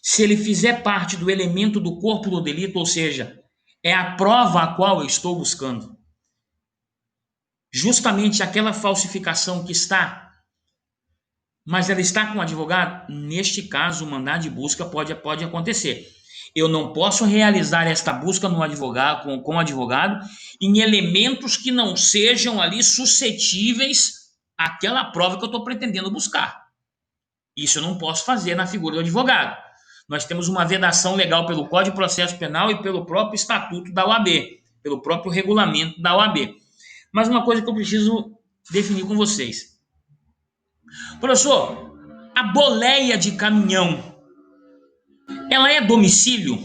se ele fizer parte do elemento do corpo do delito, ou seja, é a prova a qual eu estou buscando, justamente aquela falsificação que está, mas ela está com o advogado, neste caso, o mandado de busca pode acontecer. Eu não posso realizar esta busca no advogado, com o advogado em elementos que não sejam ali suscetíveis àquela prova que eu estou pretendendo buscar. Isso eu não posso fazer na figura do advogado. Nós temos uma vedação legal pelo Código de Processo Penal e pelo próprio Estatuto da OAB, pelo próprio regulamento da OAB. Mas uma coisa que eu preciso definir com vocês. Professor, a boleia de caminhão, ela é domicílio?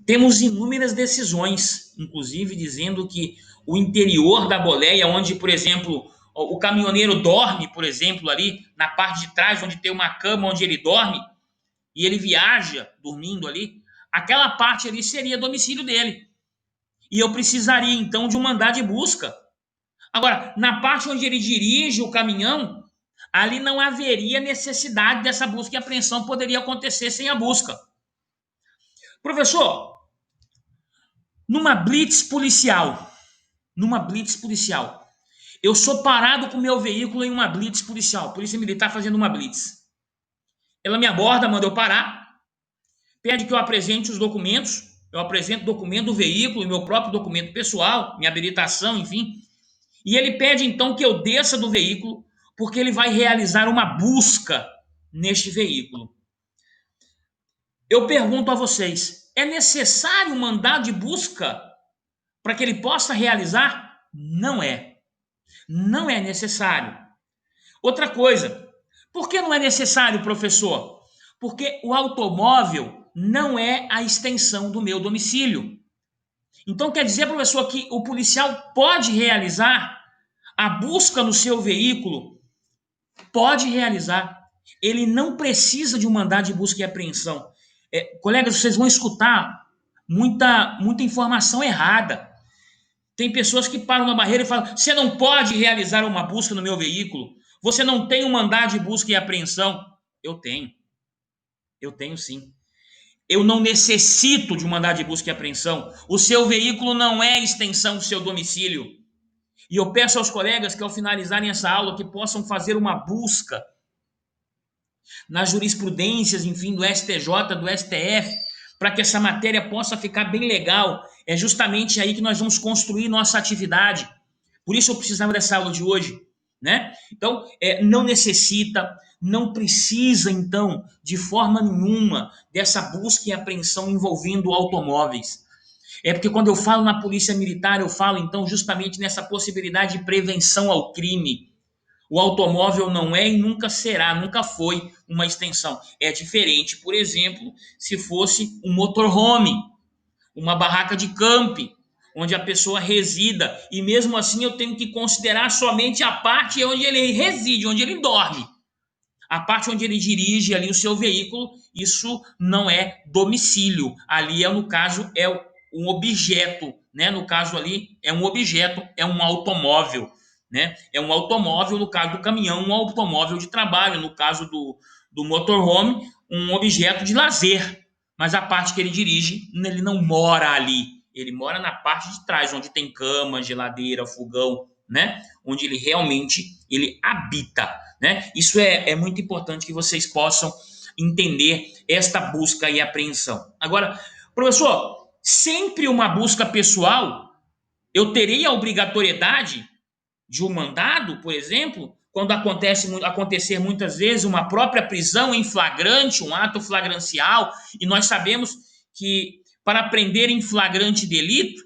Temos inúmeras decisões, inclusive dizendo que o interior da boleia, onde, por exemplo, o caminhoneiro dorme, por exemplo, ali na parte de trás, onde tem uma cama onde ele dorme, e ele viaja dormindo ali, aquela parte ali seria domicílio dele. E eu precisaria, então, de um mandado de busca. Agora, na parte onde ele dirige o caminhão, ali não haveria necessidade dessa busca e apreensão, poderia acontecer sem a busca. Professor, numa blitz policial, eu sou parado com meu veículo em uma blitz policial, polícia militar fazendo uma blitz. Ela me aborda, manda eu parar, pede que eu apresente os documentos, eu apresento o documento do veículo, meu próprio documento pessoal, minha habilitação, enfim. E ele pede então que eu desça do veículo, porque ele vai realizar uma busca neste veículo. Eu pergunto a vocês, é necessário um mandado de busca para que ele possa realizar? Não é. Não é necessário. Outra coisa, por que não é necessário, professor? Porque o automóvel não é a extensão do meu domicílio. Então quer dizer, professor, que o policial pode realizar a busca no seu veículo? Pode realizar. Ele não precisa de um mandado de busca e apreensão. Colegas, vocês vão escutar muita informação errada. Tem pessoas que param na barreira e falam: você não pode realizar uma busca no meu veículo. Você não tem um mandado de busca e apreensão. Eu tenho. Eu tenho sim. Eu não necessito de um mandado de busca e apreensão. O seu veículo não é extensão do seu domicílio. E eu peço aos colegas que, ao finalizarem essa aula, que possam fazer uma busca nas jurisprudências, enfim, do STJ, do STF, para que essa matéria possa ficar bem legal. É justamente aí que nós vamos construir nossa atividade. Por isso eu precisava dessa aula de hoje, né? Então, não necessita, não precisa, então, de forma nenhuma, dessa busca e apreensão envolvendo automóveis. É porque quando eu falo na polícia militar, eu falo, então, justamente nessa possibilidade de prevenção ao crime. O automóvel não é e nunca será, nunca foi uma extensão. É diferente, por exemplo, se fosse um motorhome, uma barraca de camping, onde a pessoa resida, e mesmo assim eu tenho que considerar somente a parte onde ele reside, onde ele dorme. A parte onde ele dirige ali o seu veículo, isso não é domicílio. Ali no caso, é um objeto, né? No caso ali, é um objeto, é um automóvel, né? É um automóvel, no caso do caminhão, um automóvel de trabalho, no caso do motorhome, um objeto de lazer. Mas a parte que ele dirige, ele não mora ali. Ele mora na parte de trás, onde tem cama, geladeira, fogão, né? Onde ele realmente ele habita, né? Isso é muito importante que vocês possam entender esta busca e apreensão. Agora, professor, sempre uma busca pessoal, eu terei a obrigatoriedade de um mandado, por exemplo, quando acontecer muitas vezes uma própria prisão em flagrante, um ato flagrancial, e nós sabemos que para prender em flagrante delito,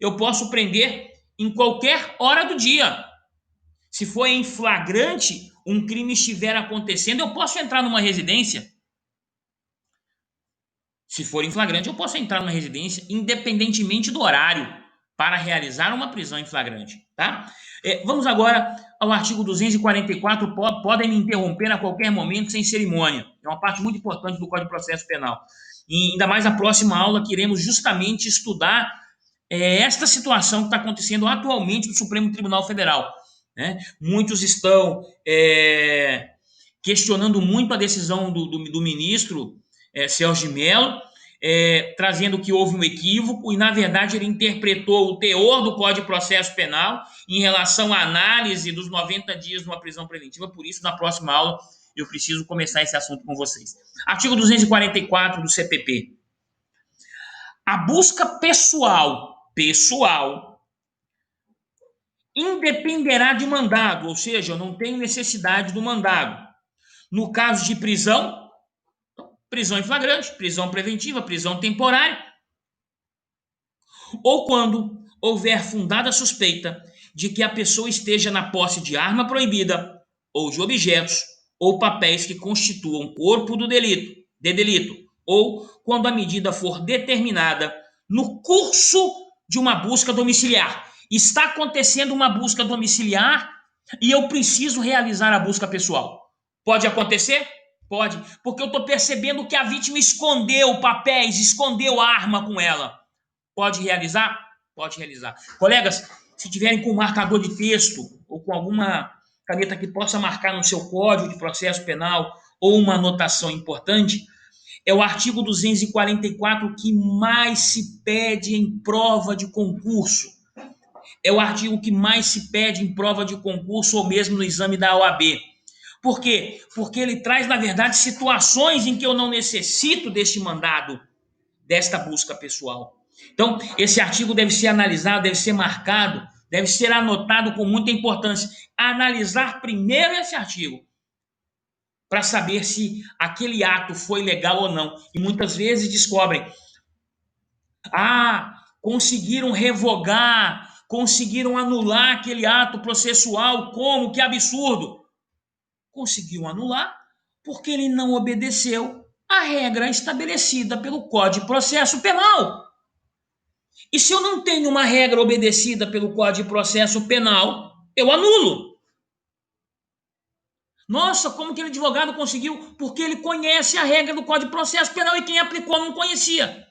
eu posso prender em qualquer hora do dia. Se for em flagrante, um crime estiver acontecendo, eu posso entrar numa residência. Se for em flagrante, eu posso entrar numa residência, independentemente do horário, para realizar uma prisão em flagrante, tá? Vamos agora ao artigo 244, podem me interromper a qualquer momento sem cerimônia. É uma parte muito importante do Código de Processo Penal. E ainda mais a próxima aula que iremos justamente estudar esta situação que está acontecendo atualmente no Supremo Tribunal Federal, né? Muitos estão questionando muito a decisão do ministro Celso de Mello, trazendo que houve um equívoco e, na verdade, ele interpretou o teor do Código de Processo Penal em relação à análise dos 90 dias de uma prisão preventiva. Por isso, na próxima aula, eu preciso começar esse assunto com vocês. Artigo 244 do CPP. A busca pessoal independerá de mandado, ou seja, eu não tenho necessidade do mandado. No caso de prisão em flagrante, prisão preventiva, prisão temporária, ou quando houver fundada suspeita de que a pessoa esteja na posse de arma proibida ou de objetos ou papéis que constituam corpo de delito, ou quando a medida for determinada no curso de uma busca domiciliar. Está acontecendo uma busca domiciliar e eu preciso realizar a busca pessoal. Pode acontecer? Pode, porque eu estou percebendo que a vítima escondeu papéis, escondeu arma com ela. Pode realizar? Pode realizar. Colegas, se tiverem com um marcador de texto ou com alguma caneta que possa marcar no seu Código de Processo Penal ou uma anotação importante, é o artigo 244 que mais se pede em prova de concurso. É o artigo que mais se pede em prova de concurso ou mesmo no exame da OAB. Por quê? Porque ele traz, na verdade, situações em que eu não necessito deste mandado, desta busca pessoal. Então, esse artigo deve ser analisado, deve ser marcado, deve ser anotado com muita importância. Analisar primeiro esse artigo, para saber se aquele ato foi legal ou não. E muitas vezes descobrem, conseguiram revogar, conseguiram anular aquele ato processual, como? Que absurdo! Conseguiu anular porque ele não obedeceu a regra estabelecida pelo Código de Processo Penal. E se eu não tenho uma regra obedecida pelo Código de Processo Penal, eu anulo. Nossa, como aquele advogado conseguiu? Porque ele conhece a regra do Código de Processo Penal e quem aplicou não conhecia.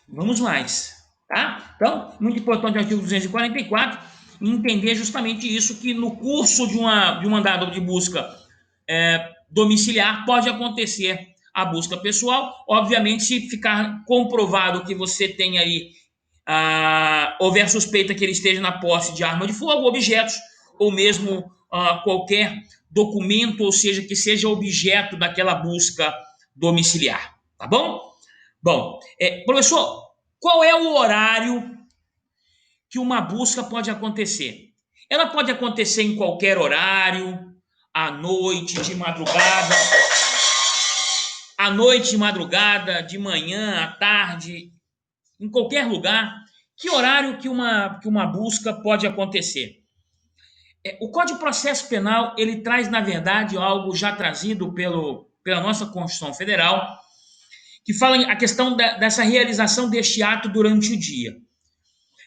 Vamos mais, tá? Então, muito importante o artigo 244, entender justamente isso, que no curso de um mandado de busca domiciliar pode acontecer a busca pessoal. Obviamente, se ficar comprovado que você tem aí, houver suspeita que ele esteja na posse de arma de fogo, objetos, ou mesmo qualquer documento, ou seja, que seja objeto daquela busca domiciliar, tá bom? Bom, professor, qual é o horário que uma busca pode acontecer? Ela pode acontecer em qualquer horário, à noite, de madrugada, de manhã, à tarde, em qualquer lugar. Que horário que uma busca pode acontecer? O Código de Processo Penal, ele traz, na verdade, algo já trazido pela nossa Constituição Federal, que fala a questão dessa realização deste ato durante o dia.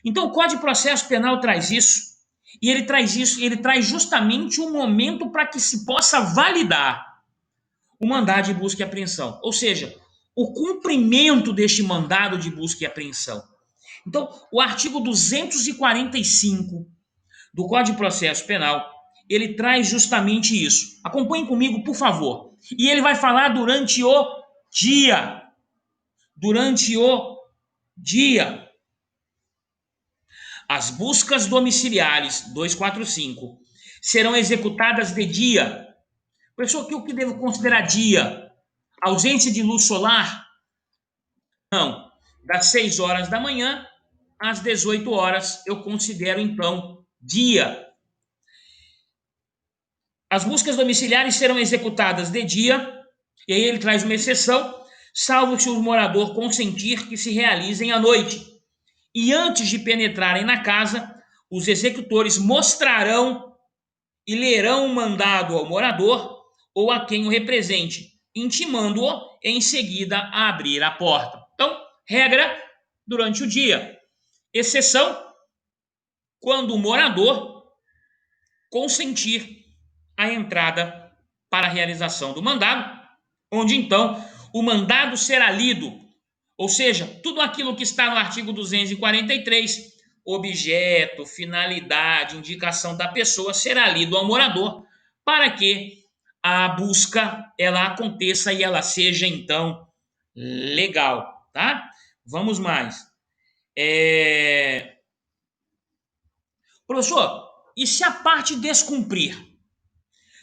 Então, o Código de Processo Penal traz isso, e ele traz justamente um momento para que se possa validar o mandado de busca e apreensão, ou seja, o cumprimento deste mandado de busca e apreensão. Então, o artigo 245 do Código de Processo Penal, ele traz justamente isso. Acompanhe comigo, por favor. E ele vai falar durante o dia. Durante o dia. As buscas domiciliares, 245, serão executadas de dia. Professor, o que eu devo considerar dia? Ausência de luz solar? Não. Das 6 horas da manhã às 18 horas, eu considero, então, dia. As buscas domiciliares serão executadas de dia, e aí ele traz uma exceção, salvo se o morador consentir que se realizem à noite. E antes de penetrarem na casa, os executores mostrarão e lerão o mandado ao morador ou a quem o represente, intimando-o em seguida a abrir a porta. Então, regra durante o dia. Exceção quando o morador consentir a entrada para a realização do mandado, onde então o mandado será lido, ou seja, tudo aquilo que está no artigo 243, objeto, finalidade, indicação da pessoa, será lido ao morador para que a busca ela aconteça e ela seja, então, legal, tá? Vamos mais. Professor, e se a parte descumprir?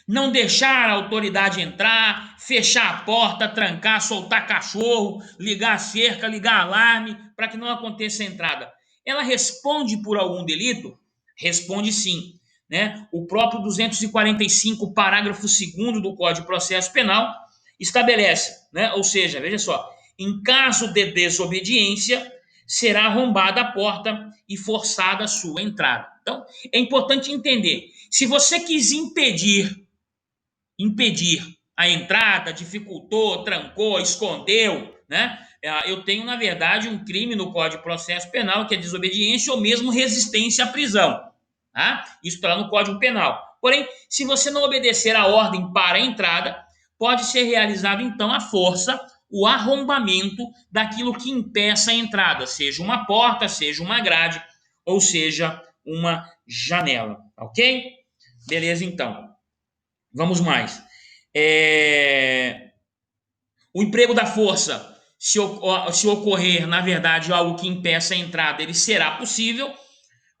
Não deixar a autoridade entrar, fechar a porta, trancar, soltar cachorro, ligar a cerca, ligar alarme, para que não aconteça a entrada. Ela responde por algum delito? Responde sim. Né? O próprio 245, parágrafo 2º do Código de Processo Penal, estabelece, né? Ou seja, veja só, em caso de desobediência, será arrombada a porta e forçada a sua entrada. Então, é importante entender, se você quis impedir a entrada, dificultou, trancou, escondeu, né? Eu tenho, na verdade, um crime no Código de Processo Penal, que é desobediência ou mesmo resistência à prisão. Tá? Isso está lá no Código Penal. Porém, se você não obedecer a ordem para a entrada, pode ser realizado, então, à força, o arrombamento daquilo que impeça a entrada, seja uma porta, seja uma grade, ou seja, uma janela. Ok? Beleza, então. Vamos mais. O emprego da força, se ocorrer, na verdade, algo que impeça a entrada, ele será possível.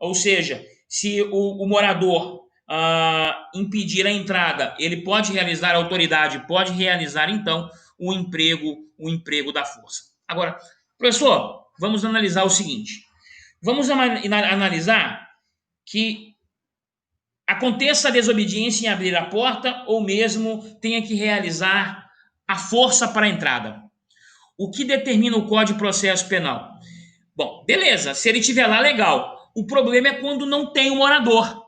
Ou seja, se o morador impedir a entrada, ele pode realizar, a autoridade pode realizar, então, o emprego da força. Agora, professor, vamos analisar o seguinte. Vamos analisar que aconteça a desobediência em abrir a porta ou mesmo tenha que realizar a força para a entrada. O que determina o Código de Processo Penal? Bom, beleza, se ele estiver lá, legal. O problema é quando não tem o morador.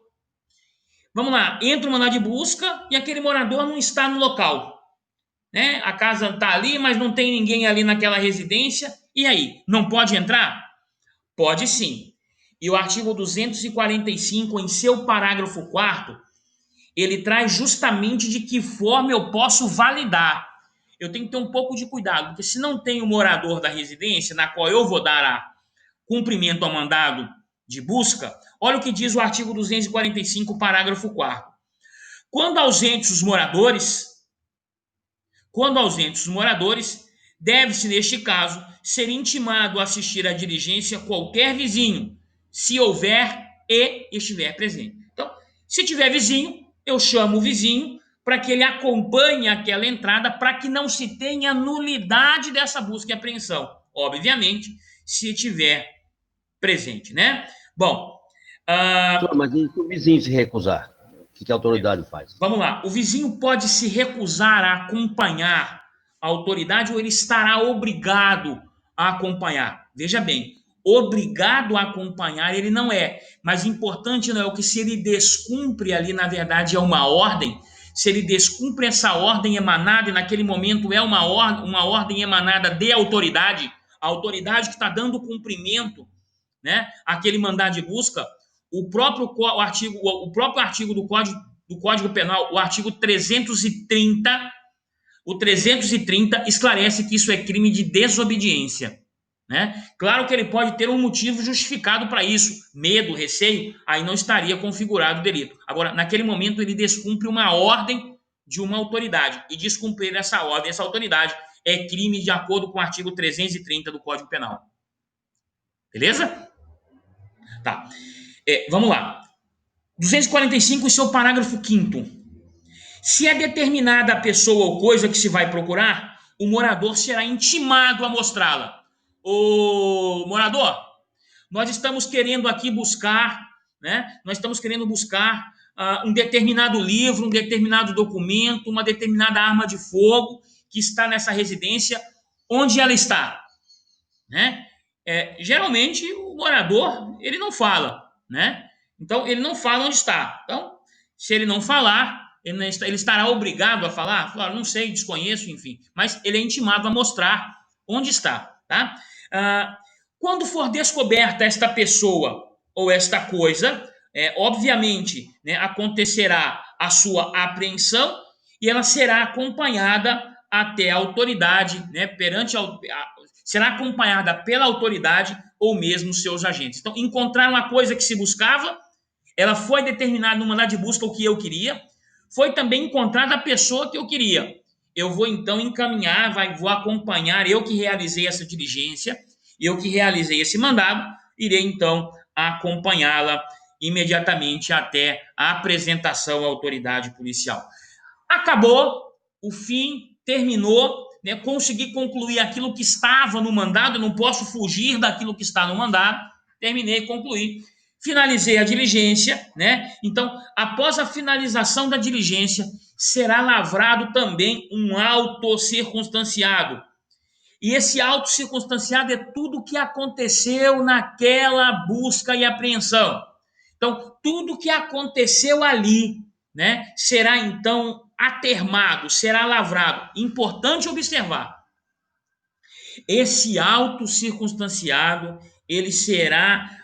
Vamos lá, entra o mandado de busca e aquele morador não está no local. Né? A casa está ali, mas não tem ninguém ali naquela residência. E aí, não pode entrar? Pode sim. E o artigo 245, em seu parágrafo 4º, ele traz justamente de que forma eu posso validar. Eu tenho que ter um pouco de cuidado, porque se não tem o morador da residência na qual eu vou dar cumprimento ao mandado de busca, olha o que diz o artigo 245, parágrafo 4º. Quando ausentes os moradores, deve-se, neste caso, ser intimado a assistir à diligência qualquer vizinho, se houver e estiver presente. Então, se tiver vizinho, eu chamo o vizinho para que ele acompanhe aquela entrada para que não se tenha nulidade dessa busca e apreensão. Obviamente, se tiver presente, né? Bom, Mas e se o vizinho se recusar? O que a autoridade faz? vamos lá. O vizinho pode se recusar a acompanhar a autoridade ou ele estará obrigado a acompanhar. Veja bem, obrigado a acompanhar ele não é. Mas importante não é o que se ele descumpre ali, na verdade, é uma ordem. Se ele descumpre essa ordem emanada, e naquele momento é uma ordem emanada de autoridade, a autoridade que está dando cumprimento, né, àquele mandado de busca, o próprio artigo do Código Penal, o artigo 330, o 330 esclarece que isso é crime de desobediência. Né? Claro que ele pode ter um motivo justificado para isso, medo, receio, aí não estaria configurado o delito. Agora, naquele momento, ele descumpre uma ordem de uma autoridade, e descumprir essa ordem, essa autoridade, é crime de acordo com o artigo 330 do Código Penal. Beleza? Tá. Vamos lá. 245, seu parágrafo 5º. Se é determinada a pessoa ou coisa que se vai procurar, o morador será intimado a mostrá-la. Ô, morador, nós estamos querendo aqui buscar, né? Nós estamos querendo buscar um determinado livro, um determinado documento, uma determinada arma de fogo que está nessa residência. Onde ela está? Né? Geralmente, o morador, ele não fala, né? Então, ele não fala onde está. Então, se ele não falar, ele estará obrigado a falar? Claro, não sei, desconheço, enfim. Mas ele é intimado a mostrar onde está, tá? Quando for descoberta esta pessoa ou esta coisa, obviamente, né, acontecerá a sua apreensão e ela será acompanhada até a autoridade, né, será acompanhada pela autoridade ou mesmo seus agentes. Então, encontraram a coisa que se buscava, ela foi determinada no mandado de busca o que eu queria, foi também encontrada a pessoa que eu queria. Eu vou então encaminhar, vou acompanhar, eu que realizei essa diligência, eu que realizei esse mandado, irei então acompanhá-la imediatamente até a apresentação à autoridade policial. Acabou, o fim terminou, né? Consegui concluir aquilo que estava no mandado, não posso fugir daquilo que está no mandado, terminei, concluí. Finalizei a diligência, né? Então, após a finalização da diligência, será lavrado também um auto circunstanciado. E esse auto circunstanciado é tudo o que aconteceu naquela busca e apreensão. Então, tudo que aconteceu ali, né, será então atermado, será lavrado. Importante observar, esse auto circunstanciado, ele será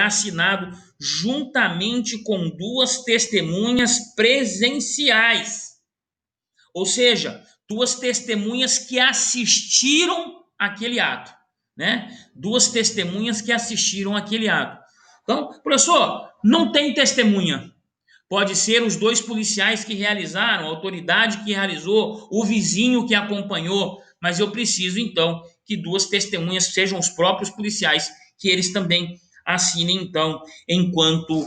assinado juntamente com duas testemunhas presenciais. Ou seja, duas testemunhas que assistiram aquele ato, né? Duas testemunhas que assistiram aquele ato. Então, professor, não tem testemunha. Pode ser os dois policiais que realizaram, a autoridade que realizou, o vizinho que acompanhou, mas eu preciso, então, que duas testemunhas sejam os próprios policiais, que eles também assinem, então, enquanto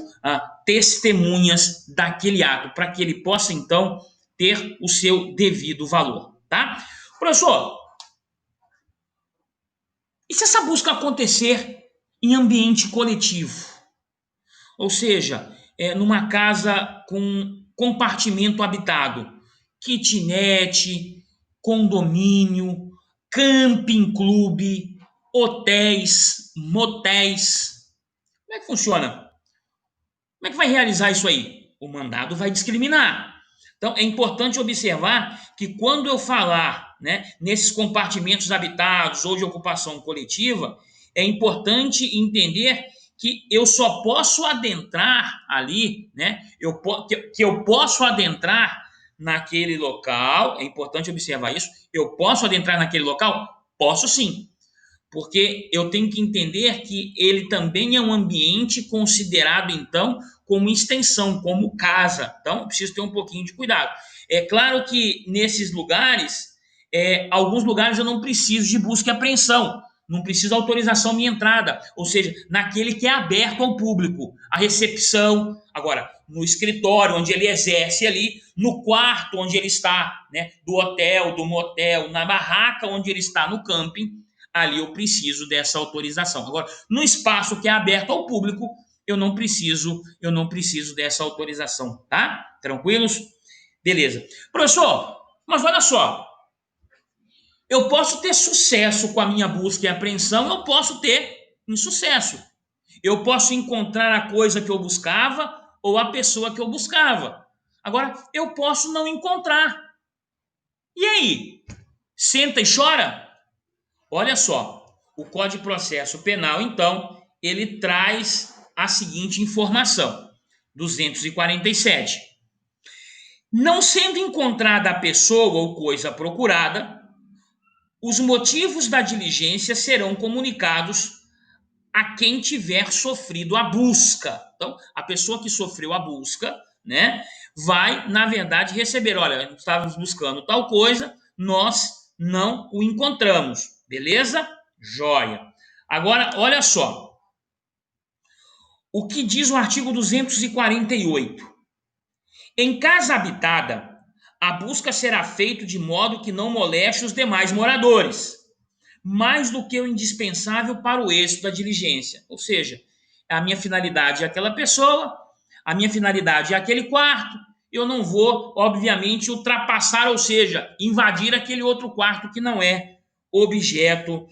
testemunhas daquele ato, para que ele possa, então, ter o seu devido valor, tá? Professor, e se essa busca acontecer em ambiente coletivo? Ou seja, numa casa com compartimento habitado, kitnet, condomínio, camping clube, hotéis, motéis. Como é que funciona? Como é que vai realizar isso aí? O mandado vai discriminar. Então, é importante observar que quando eu falar, né, nesses compartimentos habitados ou de ocupação coletiva, é importante entender que eu só posso adentrar ali, né, que eu posso adentrar naquele local, é importante observar isso, eu posso adentrar naquele local? Posso sim, porque eu tenho que entender que ele também é um ambiente considerado, então, como extensão, como casa. Então, eu preciso ter um pouquinho de cuidado. É claro que nesses lugares, alguns lugares eu não preciso de busca e apreensão, não preciso de autorização minha entrada, ou seja, naquele que é aberto ao público, a recepção. Agora, no escritório onde ele exerce ali, no quarto onde ele está, né, do hotel, do motel, na barraca onde ele está no camping, ali eu preciso dessa autorização. Agora, no espaço que é aberto ao público, eu não preciso dessa autorização, tá? Tranquilos? Beleza. Professor, mas olha só, eu posso ter sucesso com a minha busca e apreensão, eu posso ter insucesso. Eu posso encontrar a coisa que eu buscava ou a pessoa que eu buscava. Agora, eu posso não encontrar. E aí? Senta e chora? Olha só, o Código de Processo Penal, então, ele traz a seguinte informação, 247. Não sendo encontrada a pessoa ou coisa procurada, os motivos da diligência serão comunicados a quem tiver sofrido a busca. Então, a pessoa que sofreu a busca, né, vai, na verdade, receber, olha, estávamos buscando tal coisa, nós não o encontramos. Beleza? Joia. Agora, olha só. O que diz o artigo 248? Em casa habitada, a busca será feita de modo que não moleste os demais moradores, mais do que o indispensável para o êxito da diligência. Ou seja, a minha finalidade é aquela pessoa, a minha finalidade é aquele quarto, eu não vou, obviamente, ultrapassar, ou seja, invadir aquele outro quarto que não é objeto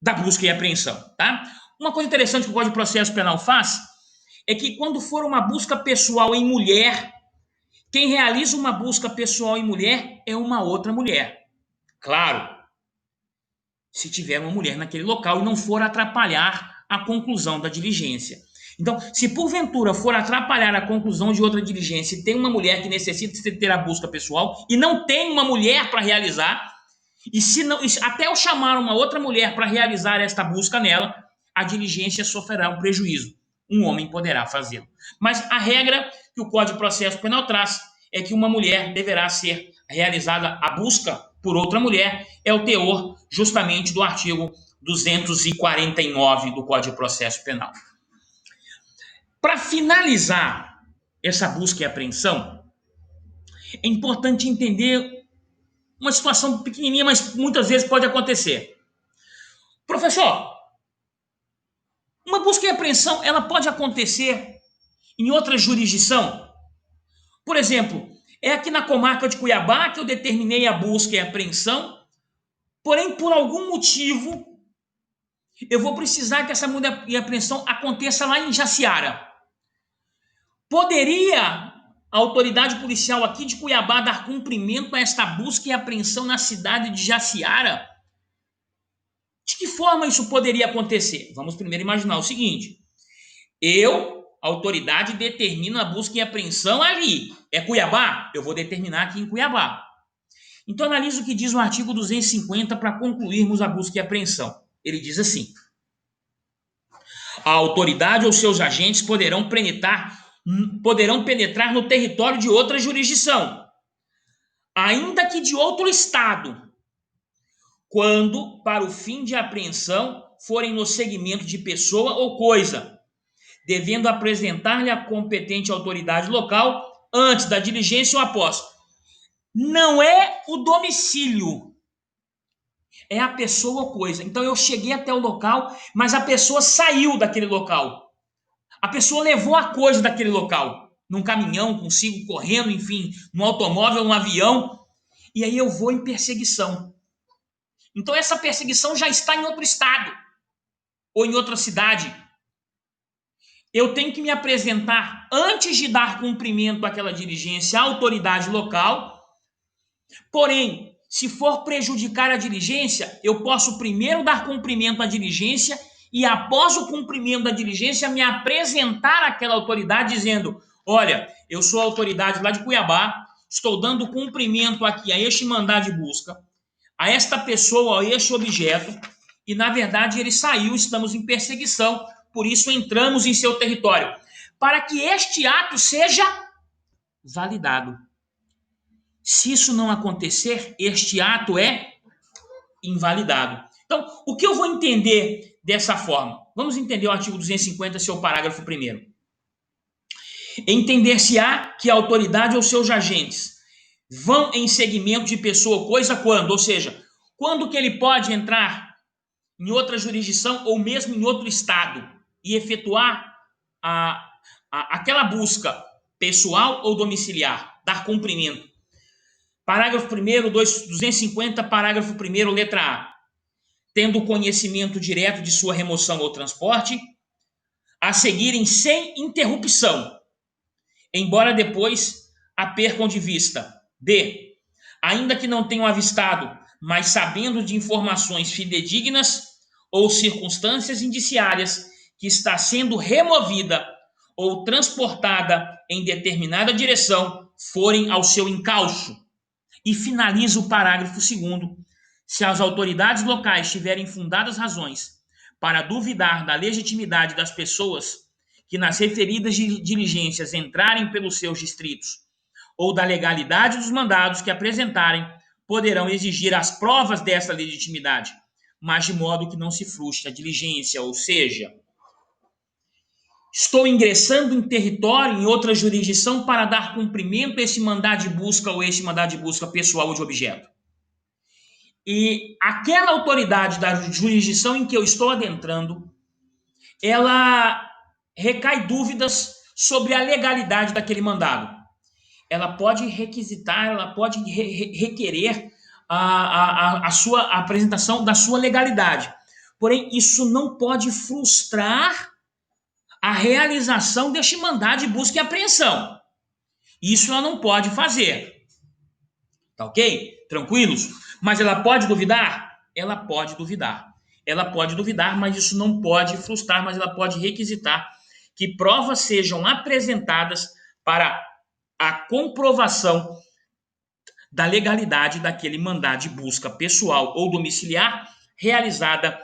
da busca e apreensão, tá? Uma coisa interessante que o Código de Processo Penal faz é que quando for uma busca pessoal em mulher, quem realiza uma busca pessoal em mulher é uma outra mulher. Claro, se tiver uma mulher naquele local e não for atrapalhar a conclusão da diligência. Então, se porventura for atrapalhar a conclusão de outra diligência e tem uma mulher que necessita ter a busca pessoal e não tem uma mulher para realizar, e se não, até eu chamar uma outra mulher para realizar esta busca nela, a diligência sofrerá um prejuízo. um homem poderá fazê-lo. Mas a regra que o Código de Processo Penal traz é que uma mulher deverá ser realizada a busca por outra mulher, é o teor justamente do artigo 249 do Código de Processo Penal. Para finalizar essa busca e apreensão, é importante entender uma situação pequenininha, mas muitas vezes pode acontecer. Professor, uma busca e apreensão, ela pode acontecer em outra jurisdição? Por exemplo, é aqui na comarca de Cuiabá que eu determinei a busca e a apreensão, porém, por algum motivo, eu vou precisar que essa busca e apreensão aconteça lá em Jaciara. Poderia a autoridade policial aqui de Cuiabá dar cumprimento a esta busca e apreensão na cidade de Jaciara? De que forma isso poderia acontecer? Vamos primeiro imaginar o seguinte: eu, autoridade, determino a busca e apreensão ali. É Cuiabá? Eu vou determinar aqui em Cuiabá. Então, analise o que diz o artigo 250 para concluirmos a busca e apreensão. Ele diz assim: a autoridade ou seus agentes poderão penetrar no território de outra jurisdição, ainda que de outro estado, quando, para o fim de apreensão, forem no segmento de pessoa ou coisa, devendo apresentar-lhe a competente autoridade local antes da diligência ou após. Não é o domicílio, é a pessoa ou coisa. Então eu cheguei até o local, mas a pessoa saiu daquele local. A pessoa levou a coisa daquele local, num caminhão, consigo, correndo, enfim, num automóvel, num avião, e aí eu vou em perseguição. Então essa perseguição já está em outro estado ou em outra cidade. Eu tenho que me apresentar antes de dar cumprimento àquela diligência à autoridade local. Porém, se for prejudicar a diligência, eu posso primeiro dar cumprimento à diligência e, após o cumprimento da diligência, me apresentar àquela autoridade dizendo: olha, eu sou a autoridade lá de Cuiabá, estou dando cumprimento aqui a este mandado de busca, a esta pessoa, a este objeto, e na verdade ele saiu, estamos em perseguição, por isso entramos em seu território, para que este ato seja validado. Se isso não acontecer, este ato é invalidado. Então, o que eu vou entender dessa forma? Vamos entender o artigo 250, seu parágrafo 1º. Entender-se-á que a autoridade ou seus agentes vão em seguimento de pessoa ou coisa quando? Ou seja, quando que ele pode entrar em outra jurisdição ou mesmo em outro estado e efetuar aquela busca pessoal ou domiciliar, dar cumprimento. Parágrafo 1º, 250, parágrafo 1º, letra A. Tendo conhecimento direto de sua remoção ou transporte, a seguirem sem interrupção, embora depois a percam de vista. B. Ainda que não tenham avistado, mas sabendo de informações fidedignas ou circunstâncias indiciárias que está sendo removida ou transportada em determinada direção, forem ao seu encalço. E finaliza o parágrafo 2º. Se as autoridades locais tiverem fundadas razões para duvidar da legitimidade das pessoas que nas referidas diligências entrarem pelos seus distritos ou da legalidade dos mandados que apresentarem, poderão exigir as provas dessa legitimidade, mas de modo que não se frustre a diligência, ou seja, estou ingressando em território, em outra jurisdição, para dar cumprimento a esse mandado de busca ou esse mandado de busca pessoal ou de objeto. E aquela autoridade da jurisdição em que eu estou adentrando, ela recai dúvidas sobre a legalidade daquele mandado. Ela pode requisitar, ela pode requerer a sua apresentação da sua legalidade. Porém, isso não pode frustrar a realização deste mandado de busca e apreensão. Isso ela não pode fazer. Tá ok? Tranquilos? Mas ela pode duvidar? Ela pode duvidar. Ela pode duvidar, mas isso não pode frustrar, mas ela pode requisitar que provas sejam apresentadas para a comprovação da legalidade daquele mandado de busca pessoal ou domiciliar realizada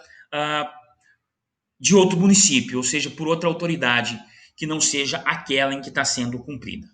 de outro município, ou seja, por outra autoridade que não seja aquela em que está sendo cumprida.